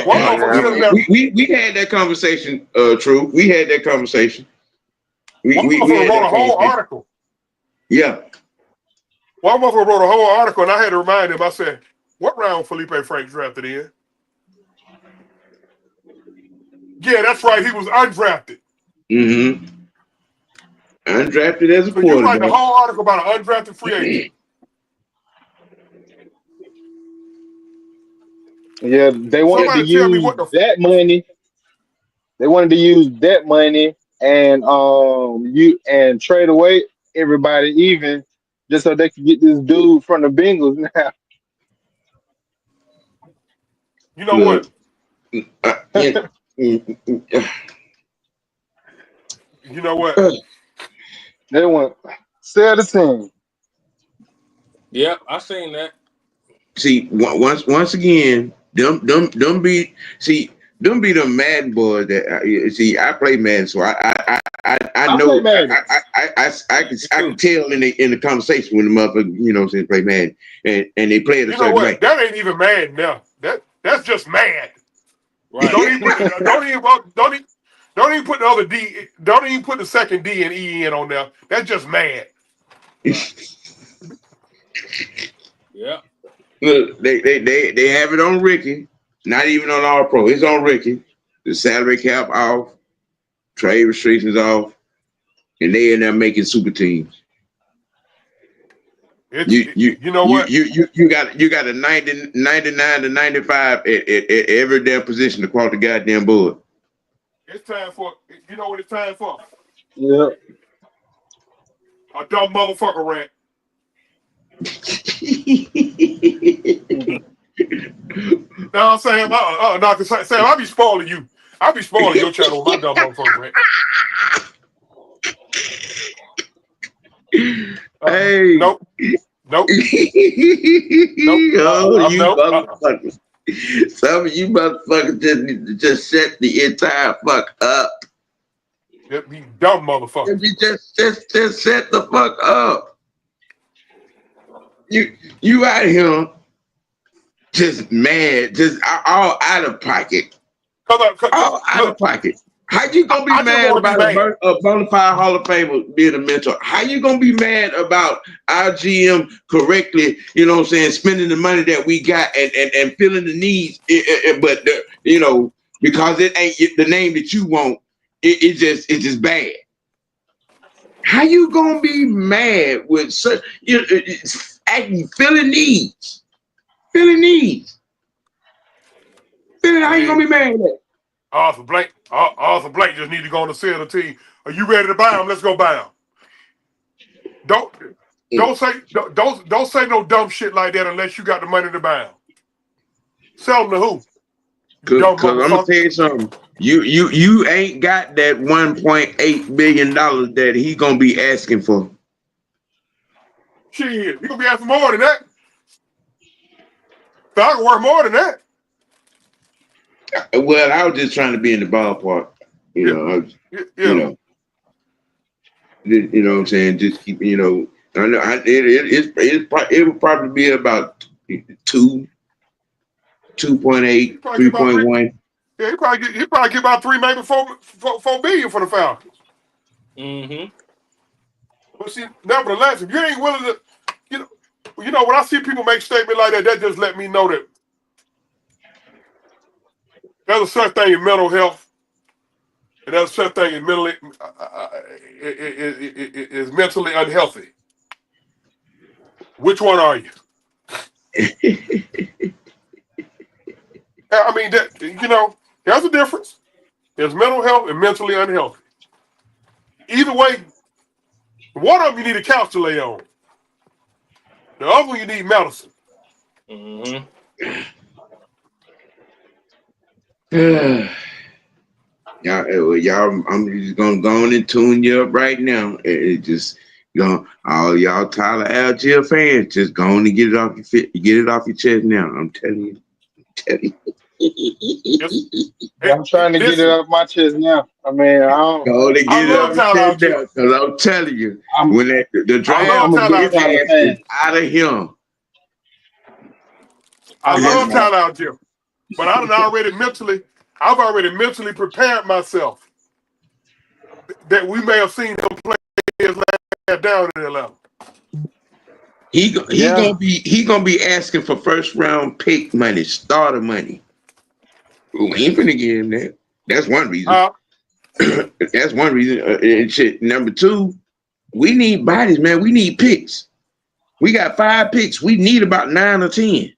one motherfucker should have been. We had that conversation, True. We had that conversation. One We motherfucker had wrote that a whole conversation. article. Yeah. One motherfucker wrote a whole article, and I had to remind him. I said, "What round Felipe Franks drafted in?" Yeah, that's right. He was undrafted. Mm-hmm. Undrafted as a So you write the quarterback. whole article about an undrafted free agent. Yeah, they wanted to Somebody tell me use what the that money. They wanted to use that money and trade away everybody even just so they could get this dude from the Bengals now. you know what? Look. Yeah. You know what? They want sell the team. Yep, I seen that. see once again, them be them be them Madden boys that see. I play Madden, so I I play know Madden. I can tell in the conversation when the motherfucker saying play Madden and they play it a You know certain what? way. That ain't even mad now. That's just mad. Right. Don't even put the other D. Don't even put the second D and E in on there. That's just mad. Yeah. Look, they have it on Ricky, not even on All Pro. It's on Ricky. The salary cap off, trade restrictions off, and they in there making super teams. You know what? got a 99 to 95 at every damn position across the goddamn board. It's time for. You know what it's time for? Yeah. A dumb motherfucker rant. Now I'm saying, no, Sam, I be spoiling you. I be spoiling your channel with my dumb motherfucker rant. Hey. Nope. Oh, you motherfuckers. Some of you motherfuckers just need to just set the entire fuck up. You dumb motherfucker. Just set the fuck up. You out here just mad, just all out of pocket. All out of pocket. How you gonna be mad about a bona fide Hall of Famer being a mentor? How you gonna be mad about our GM correctly, spending the money that we got and feeling the needs, but because it ain't the name that you want, it's just bad. How you gonna be mad with such feeling needs? Feeling needs. How you gonna be mad at that? Arthur Blank just need to go on the sell the team. Are you ready to buy him? Let's go buy him. Don't say no dumb shit like that unless you got the money to buy him. Sell him to who? Cause I'm gonna tell you something. You ain't got that $1.8 billion that he gonna be asking for. Shit, you gonna be asking more than that. Falcon worth more than that. Well, I was just trying to be in the ballpark. You know what I'm saying? Just keep, I know it would probably be about 2.8, 3.1. Yeah, he probably get about 3, maybe 4 billion for the Falcons. Mm-hmm. But see, nevertheless, if you ain't willing to, when I see people make statements like that just let me know that there's a such thing in mental health, and there's a such thing in is mentally unhealthy. Which one are you? I mean, there's a difference. There's mental health and mentally unhealthy. Either way, one of them you need a couch to lay on. The other one you need medicine. Mm-hmm. Y'all, I'm just gonna go on and tune you up right now. It just all y'all Tyler Algier fans, just go on and get it off your chest now. I'm telling you. I'm trying to get it off my chest now. I mean, I don't. Go on and get it off your chest now, because I'm telling you, when the draft I'm a big Tyler fan. Out of him. I love Tyler Algier, but I've already mentally prepared myself that we may have seen him play his last down in Atlanta. He gonna be asking for first round pick money, starter money. We ain't finna give him that. That's one reason. That's one reason. And shit. Number two, we need bodies, man. We need picks. We got 5 picks. We need about 9 or 10.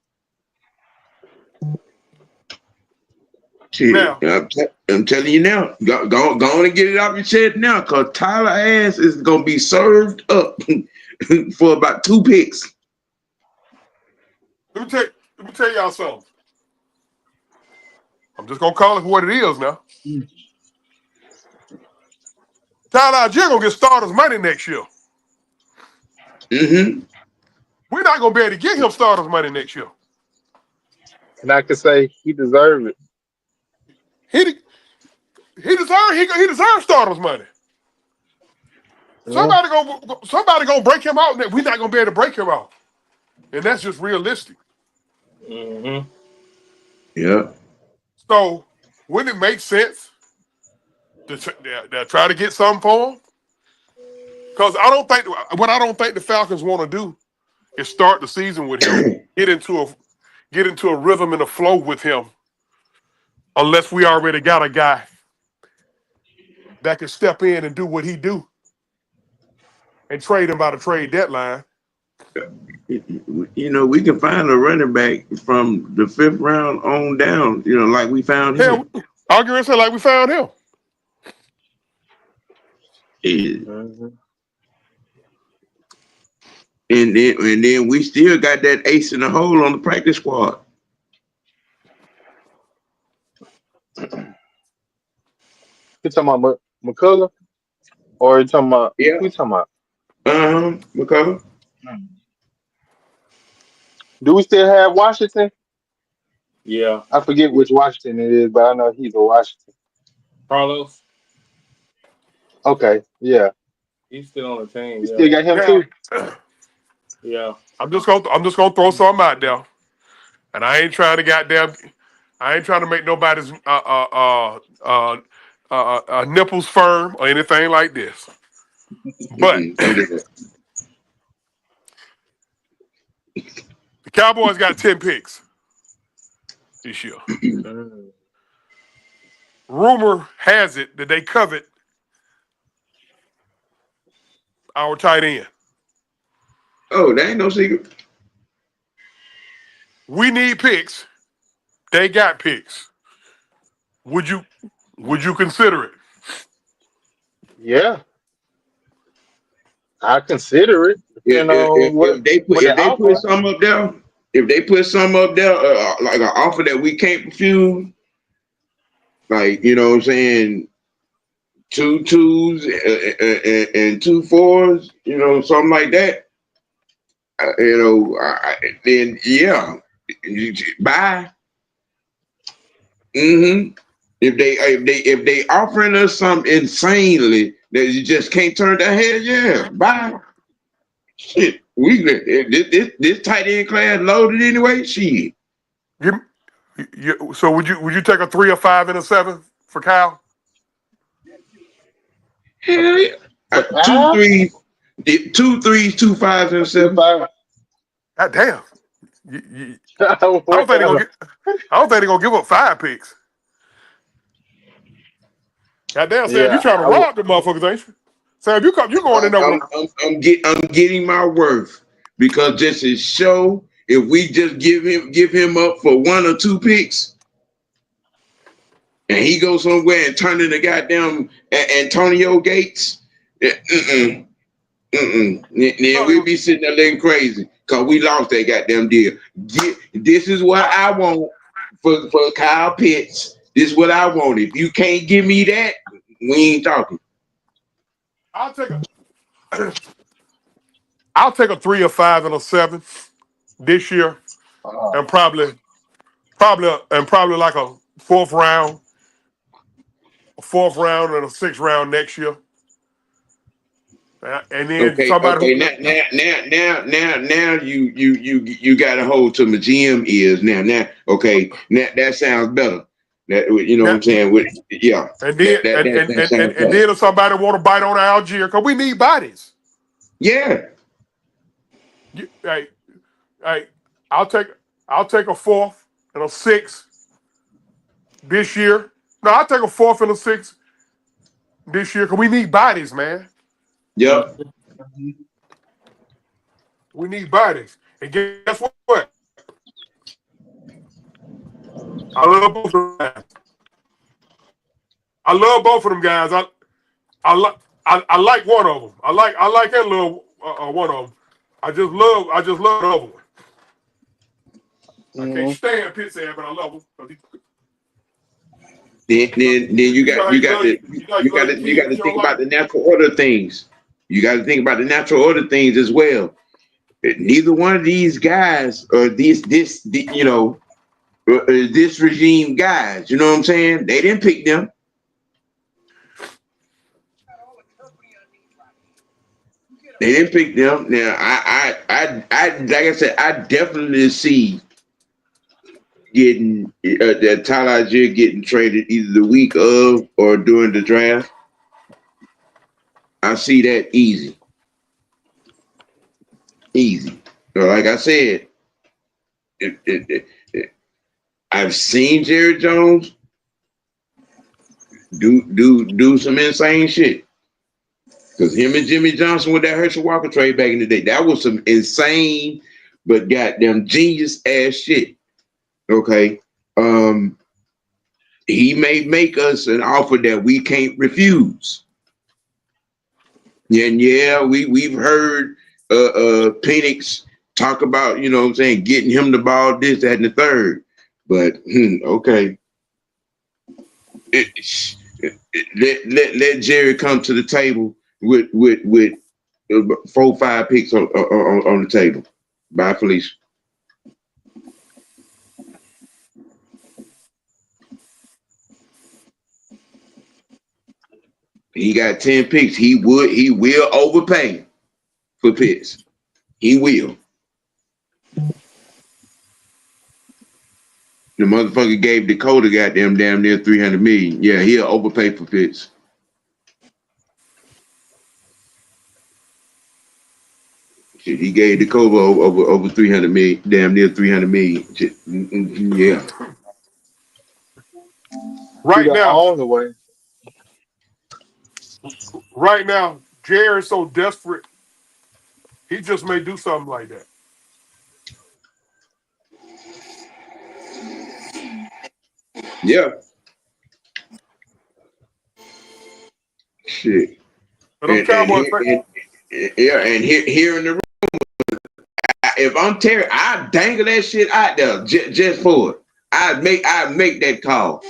Shit, Now, I'm telling you now. Go on and get it off your chest now, because Tyler ass is gonna be served up for about 2 picks. Let me tell y'all something. I'm just gonna call it what it is now. Tyler Algier gonna get starters money next year. Mm-hmm. We're not gonna be able to get him starters money next year. And I could say he deserved it. He deserves starters money. Yeah. Somebody gonna break him out. We're not gonna be able to break him out, and that's just realistic. Mm-hmm. Yeah. So wouldn't it make sense to try to get something for him? Because I don't think the Falcons want to do is start the season with him, get into a rhythm and a flow with him, unless we already got a guy that can step in and do what he do and trade him by the trade deadline. You know, we can find a running back from the 5th round on down. You know, like we found Hell, him. I'll give it like we found him. Yeah. Mm-hmm. And then we still got that ace in the hole on the practice squad. You talking about McCullough? Or you talking about Yeah. who you talking about? McCullough. Do we still have Washington? Yeah. I forget which Washington it is, but I know he's a Washington. Carlos, Okay, yeah. he's still on the team. You Yeah. still got him too? Yeah. Yeah. I'm just gonna throw something out there, and I ain't trying to make nobody's nipples firm or anything like this. But Don't do that. the Cowboys got 10 picks this year. Mm. Rumor has it that they covet our tight end. Oh, that ain't no secret. We need picks. They got picks. Would you consider it? Yeah, I consider it, If, depending on if they put what they if they put offer. some up there, like an offer that we can't refuse, like you know what I'm saying, 2 2s and 2 4s, you know, something like that. Then yeah, buy. Mm-hmm. If they offering us something insanely that you just can't turn down, hell yeah, bye. Shit, this tight end class loaded anyway. Shit, So would you take a 3, a 5, and a 7 for Kyle? hell yeah. For 2 Kyle, 3s, 2 3s, 2 5s, and a 7. 2 5. God damn. I don't think they're gonna give up 5 picks. God damn, Sam, you Yeah, trying to rob the motherfuckers, ain't you? Sam, you going in there with I'm getting my worth because this is show. If we just give him up for 1 or 2 picks, and he goes somewhere and turn into goddamn Antonio Gates, then we'll be sitting there looking crazy because we lost that goddamn deal. This is what I want for Kyle Pitts. This is what I want. If you can't give me that, we ain't talking. I'll take a 3, a 5, and a 7 this year, and probably like a 4th round, and a 6th round next year. And then Okay. somebody who Now you got a hold to my GM ears now. Okay. Now that sounds better. That you know what I'm saying? Yeah. and then That sounds better. then if somebody want to bite on Algier, because we need bodies. Yeah. Hey, I'll take a 4th and a 6th this year. No, I'll take a 4th and a 6th this year because we need bodies, man. Yep. We need bodies. And guess what? I love both of them guys. I like one of them. I like that little one of them. I just love the other one. I can't stand Pittsburgh, but I love him. Then you got to think about the natural order of things. You got to think about the natural order of things as well. Neither one of these guys or you know, this regime guys. You know what I'm saying? They didn't pick them. They didn't pick them. Now, like I said, I definitely see getting that Tyler Algier getting traded either the week of or during the draft. I see that easy. So like I said, I've seen Jerry Jones do some insane shit. Because him and Jimmy Johnson with that Herschel Walker trade back in the day, that was some insane but goddamn genius ass shit. Okay. He may make us an offer that we can't refuse. And yeah, we've heard Penix talk about, you know what I'm saying, getting him the ball, this, that, and the third. But okay. Let Jerry come to the table with 4-5 picks on the table. Bye, Felicia. He got 10 picks. He will overpay for picks. He will. The motherfucker gave Dakota goddamn damn near $300 million. Yeah, he'll overpay for picks. Shit, he gave Dakota over $300 million, damn near $300 million. Shit, yeah. Right Either now, on the way. Jerry's so desperate, he just may do something like that. Yeah. Shit. But I'm Cowboys fan. And here in the room, if I'm Terry, I dangle that shit out there just for it. I make that call.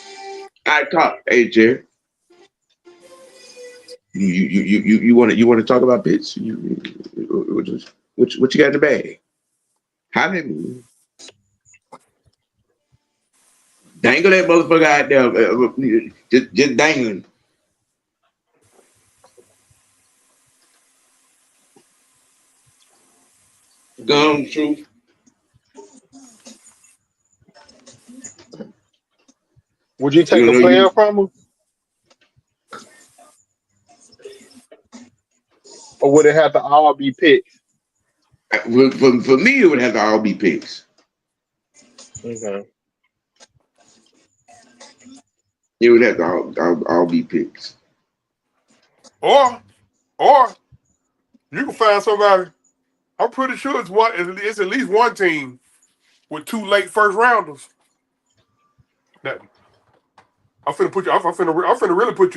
I call. Hey, Jerry. You want to talk about bits? What you got in the bag? How many? Dangle that motherfucker out there. Just dangling. Gum truth. Would you take a player from him? Or would it have to all be picks? For me, it would have to all be picks. Okay. It would have to all be picks. Or you can find somebody. I'm pretty sure it's at least one team with 2 late first rounders. That I'm finna really put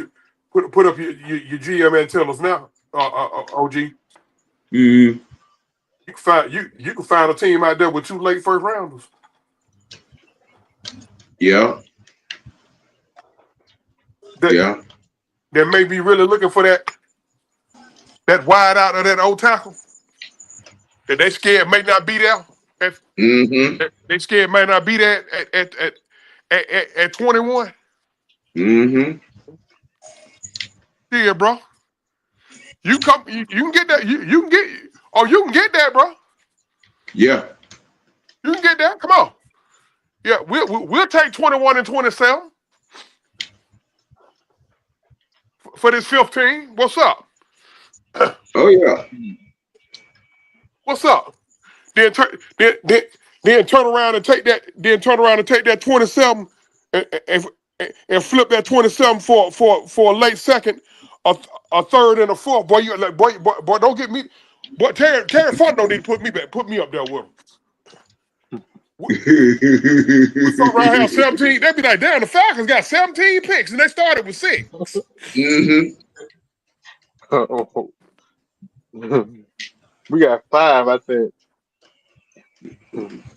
up your GM antennas now, OG. Mm-hmm. You can find a team out there with 2 late first rounders. Yeah. That may be really looking for that wide out of that old tackle that they scared may not be there. They scared may not be there at 21. Mm-hmm. Yeah, bro. You can get that. You can get that, bro. Yeah. You can get that. Come on. Yeah, we'll take 21 and 27 for this 15. What's up? Oh yeah. What's up? Then turn around and take that. Then turn around and take that 27 and flip that 27 for a late second, a third and a fourth. Boy, boy, don't get me. Boy, Terry Funk don't need to put me up there with him. We fuck around here 17. They'd be like, damn, the Falcons got 17 picks and they started with 6. Mm-hmm. We got 5, I think.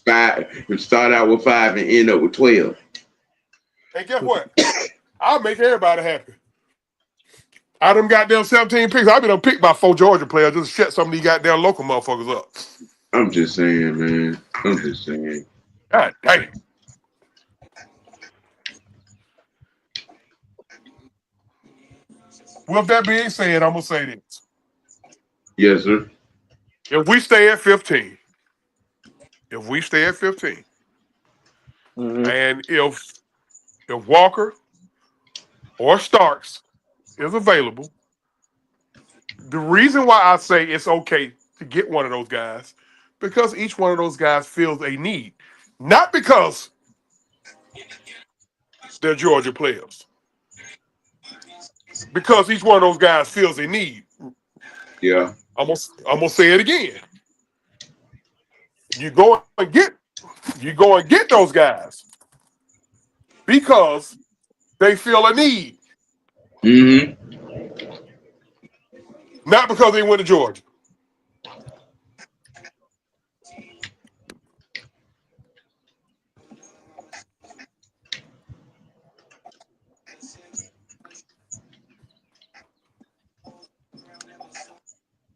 5. We start out with 5 and end up with 12. And guess what? I'll make everybody happy. I done goddamn 17 picks. I've been picked by 4 Georgia players just to shut some of these goddamn local motherfuckers up. I'm just saying, man. I'm just saying. God damn. With that being said, I'm gonna say this: Yes, sir. if we stay at 15, if we stay at 15, Mm-hmm. and if Walker or Starks is available, the reason why I say it's okay to get one of those guys because each one of those guys feels a need, not because they're Georgia players, because each one of those guys feels a need. Yeah. I'm gonna say it again. You go and get those guys because they feel a need, Mm-hmm. not because they went to Georgia.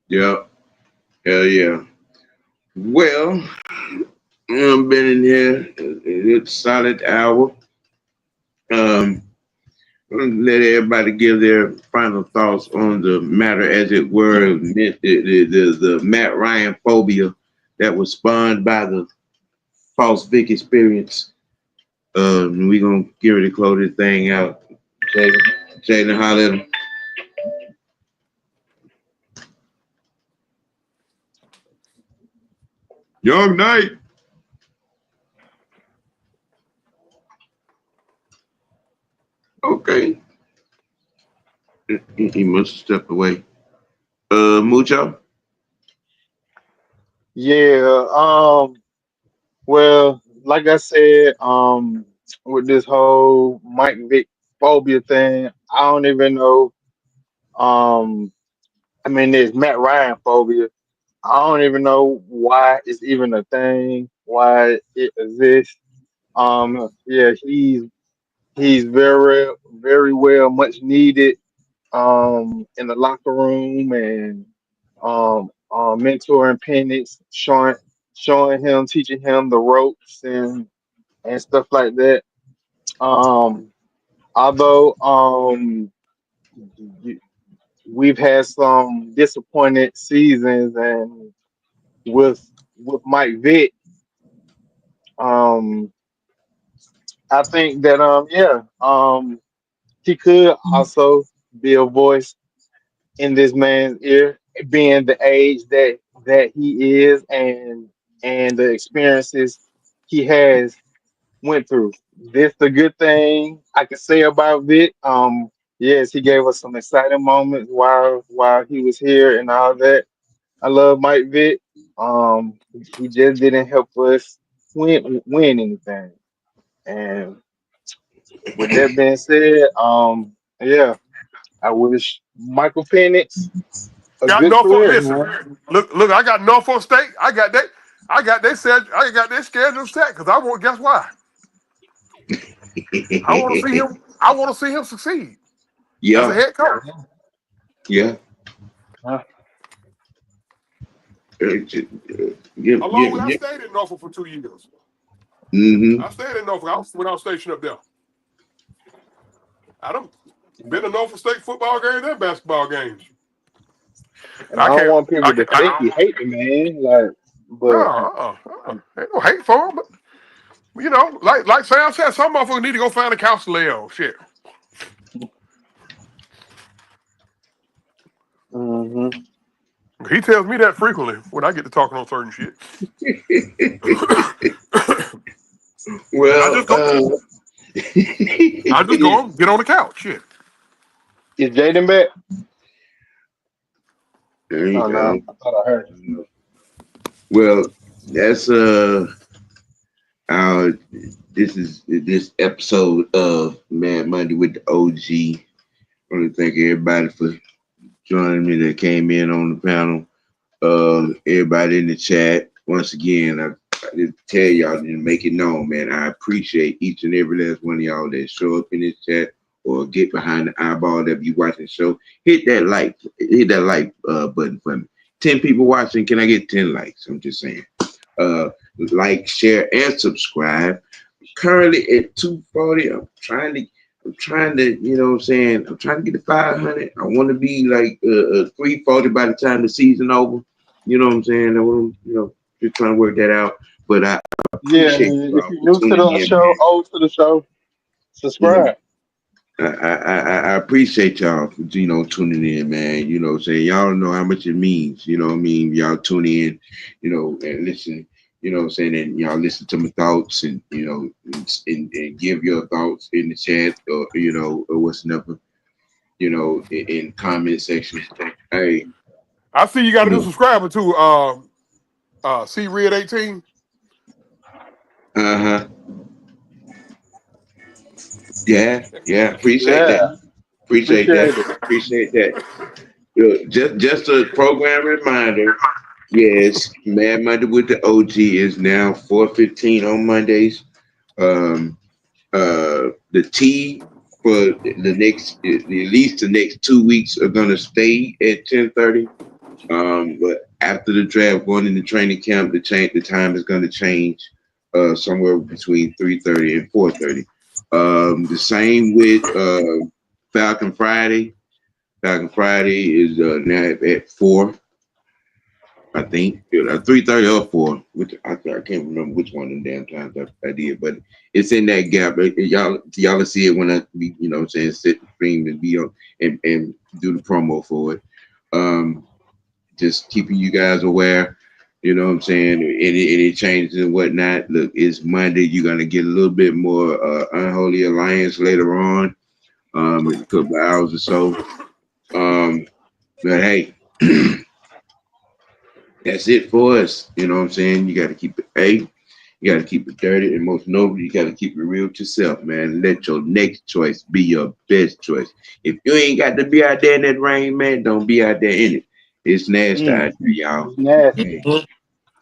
Yeah. Hell yeah. Well, I've been in here. It's a solid hour. Um, let everybody give their final thoughts on the matter, as it were, the Matt Ryan phobia that was spawned by the false Vic experience. We're gonna get ready to close this thing out. Jaden, holler at him. Young Knight. Okay. He must have stepped away. Mucho. Yeah. Well, like I said, with this whole Mike Vick phobia thing, I don't even know. Um, I mean, there's Matt Ryan phobia. I don't even know why it's even a thing, why it exists. Yeah, he's very well much needed in the locker room and mentoring Penix, showing him, teaching him the ropes and stuff like that. Um, although y- we've had some disappointed seasons and with Mike Vick, um, I think that he could also be a voice in this man's ear, being the age that he is and the experiences he has went through. This the good thing I can say about Vic. Yes, he gave us some exciting moments while he was here and all that. I love Mike Vick. He just didn't help us win anything. And with that being said, yeah, I wish Michael Penix a Got good Norfolk. career, man. Listen, look. I got Norfolk State. I got their schedule set because I want. Guess why? I want to see him. I want to see him succeed as a Yeah. head coach. Yeah. Huh? Give, Along with, give, I give. stayed in Norfolk for 2 years. Mm-hmm. I stayed in Norfolk. When I was stationed up there. I don't been to Norfolk State football games and basketball games. And I I don't can't. want I people to can't. think he hate the man, like, No, but ain't no hate for him, but like Sam said, some motherfuckers need to go find a counselor or shit. hmm He tells me that frequently when I get to talking on certain shit. And Well, I just go and get on the couch. Shit. is Jaden back? there you Oh no, go. I thought I heard. Well, that's our this is this episode of Mad Monday with the OG. I want to thank everybody for joining me that came in on the panel. Everybody in the chat. Once again, I just tell y'all to make it known, man. I appreciate each and every last one of y'all that show up in this chat or get behind the eyeball that you watching the show. Hit that like button for me. 10 people watching, can I get 10 likes? I'm just saying. Uh, like, share, and subscribe. Currently at 240. I'm trying to, you know what I'm saying? I'm trying to get to 500. I want to be like 340 by the time the season over. You know what I'm saying? I want, you know, just trying to work that out. But I Yeah, appreciate if y'all you're for new to tuning the in, show, man. old to the show, You know, subscribe. I appreciate y'all for, you know, tuning in, man. You know what I'm saying? Y'all don't know how much it means. You know what I mean? Y'all tune in, you know, and listen. You know what I'm saying? And y'all listen to my thoughts and, you know, and give your thoughts in the chat or, you know, or what's never, you know, in comment section. Hey, I see you got you a new know, subscriber too. C Red 18. uh-huh. Yeah, appreciate that. Yeah, Appreciate that. appreciate it. Appreciate that. Just a program reminder. Yes, Mad Monday with the OG is now 4:15 on Mondays. Um, the T for the next, at least the next 2 weeks are gonna stay at 10:30. But after the draft, going into training camp, the time is gonna change. Somewhere between 3:30 and 4:30. The same with Falcon Friday. Falcon Friday is now at 4. I think 3:30 or 4. Which I can't remember which one of them damn times I did, but it's in that gap. Y'all will see it when I be, you know what I'm saying, sit and stream and be on and do the promo for it. Just keeping you guys aware, you know what I'm saying, any changes and whatnot. Look, it's Monday. You're gonna get a little bit more Unholy Alliance later on, in a couple of hours or so. But hey, that's it for us. You know what I'm saying? You got to keep it you got to keep it dirty, and most notably, you got to keep it real with yourself, man. Let your next choice be your best choice. If you ain't got to be out there in that rain, man, don't be out there in it. It's nasty out there, y'all. It's nasty. Hey,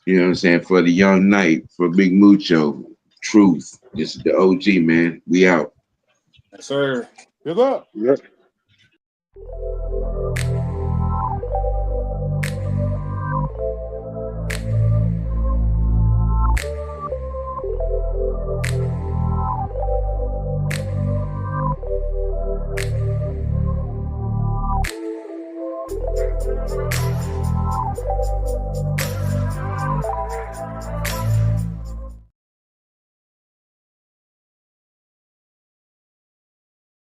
you know what I'm saying? For the young knight, for Big Mucho, truth. This is the OG, man. We out. Yes, sir. Good luck. Yep.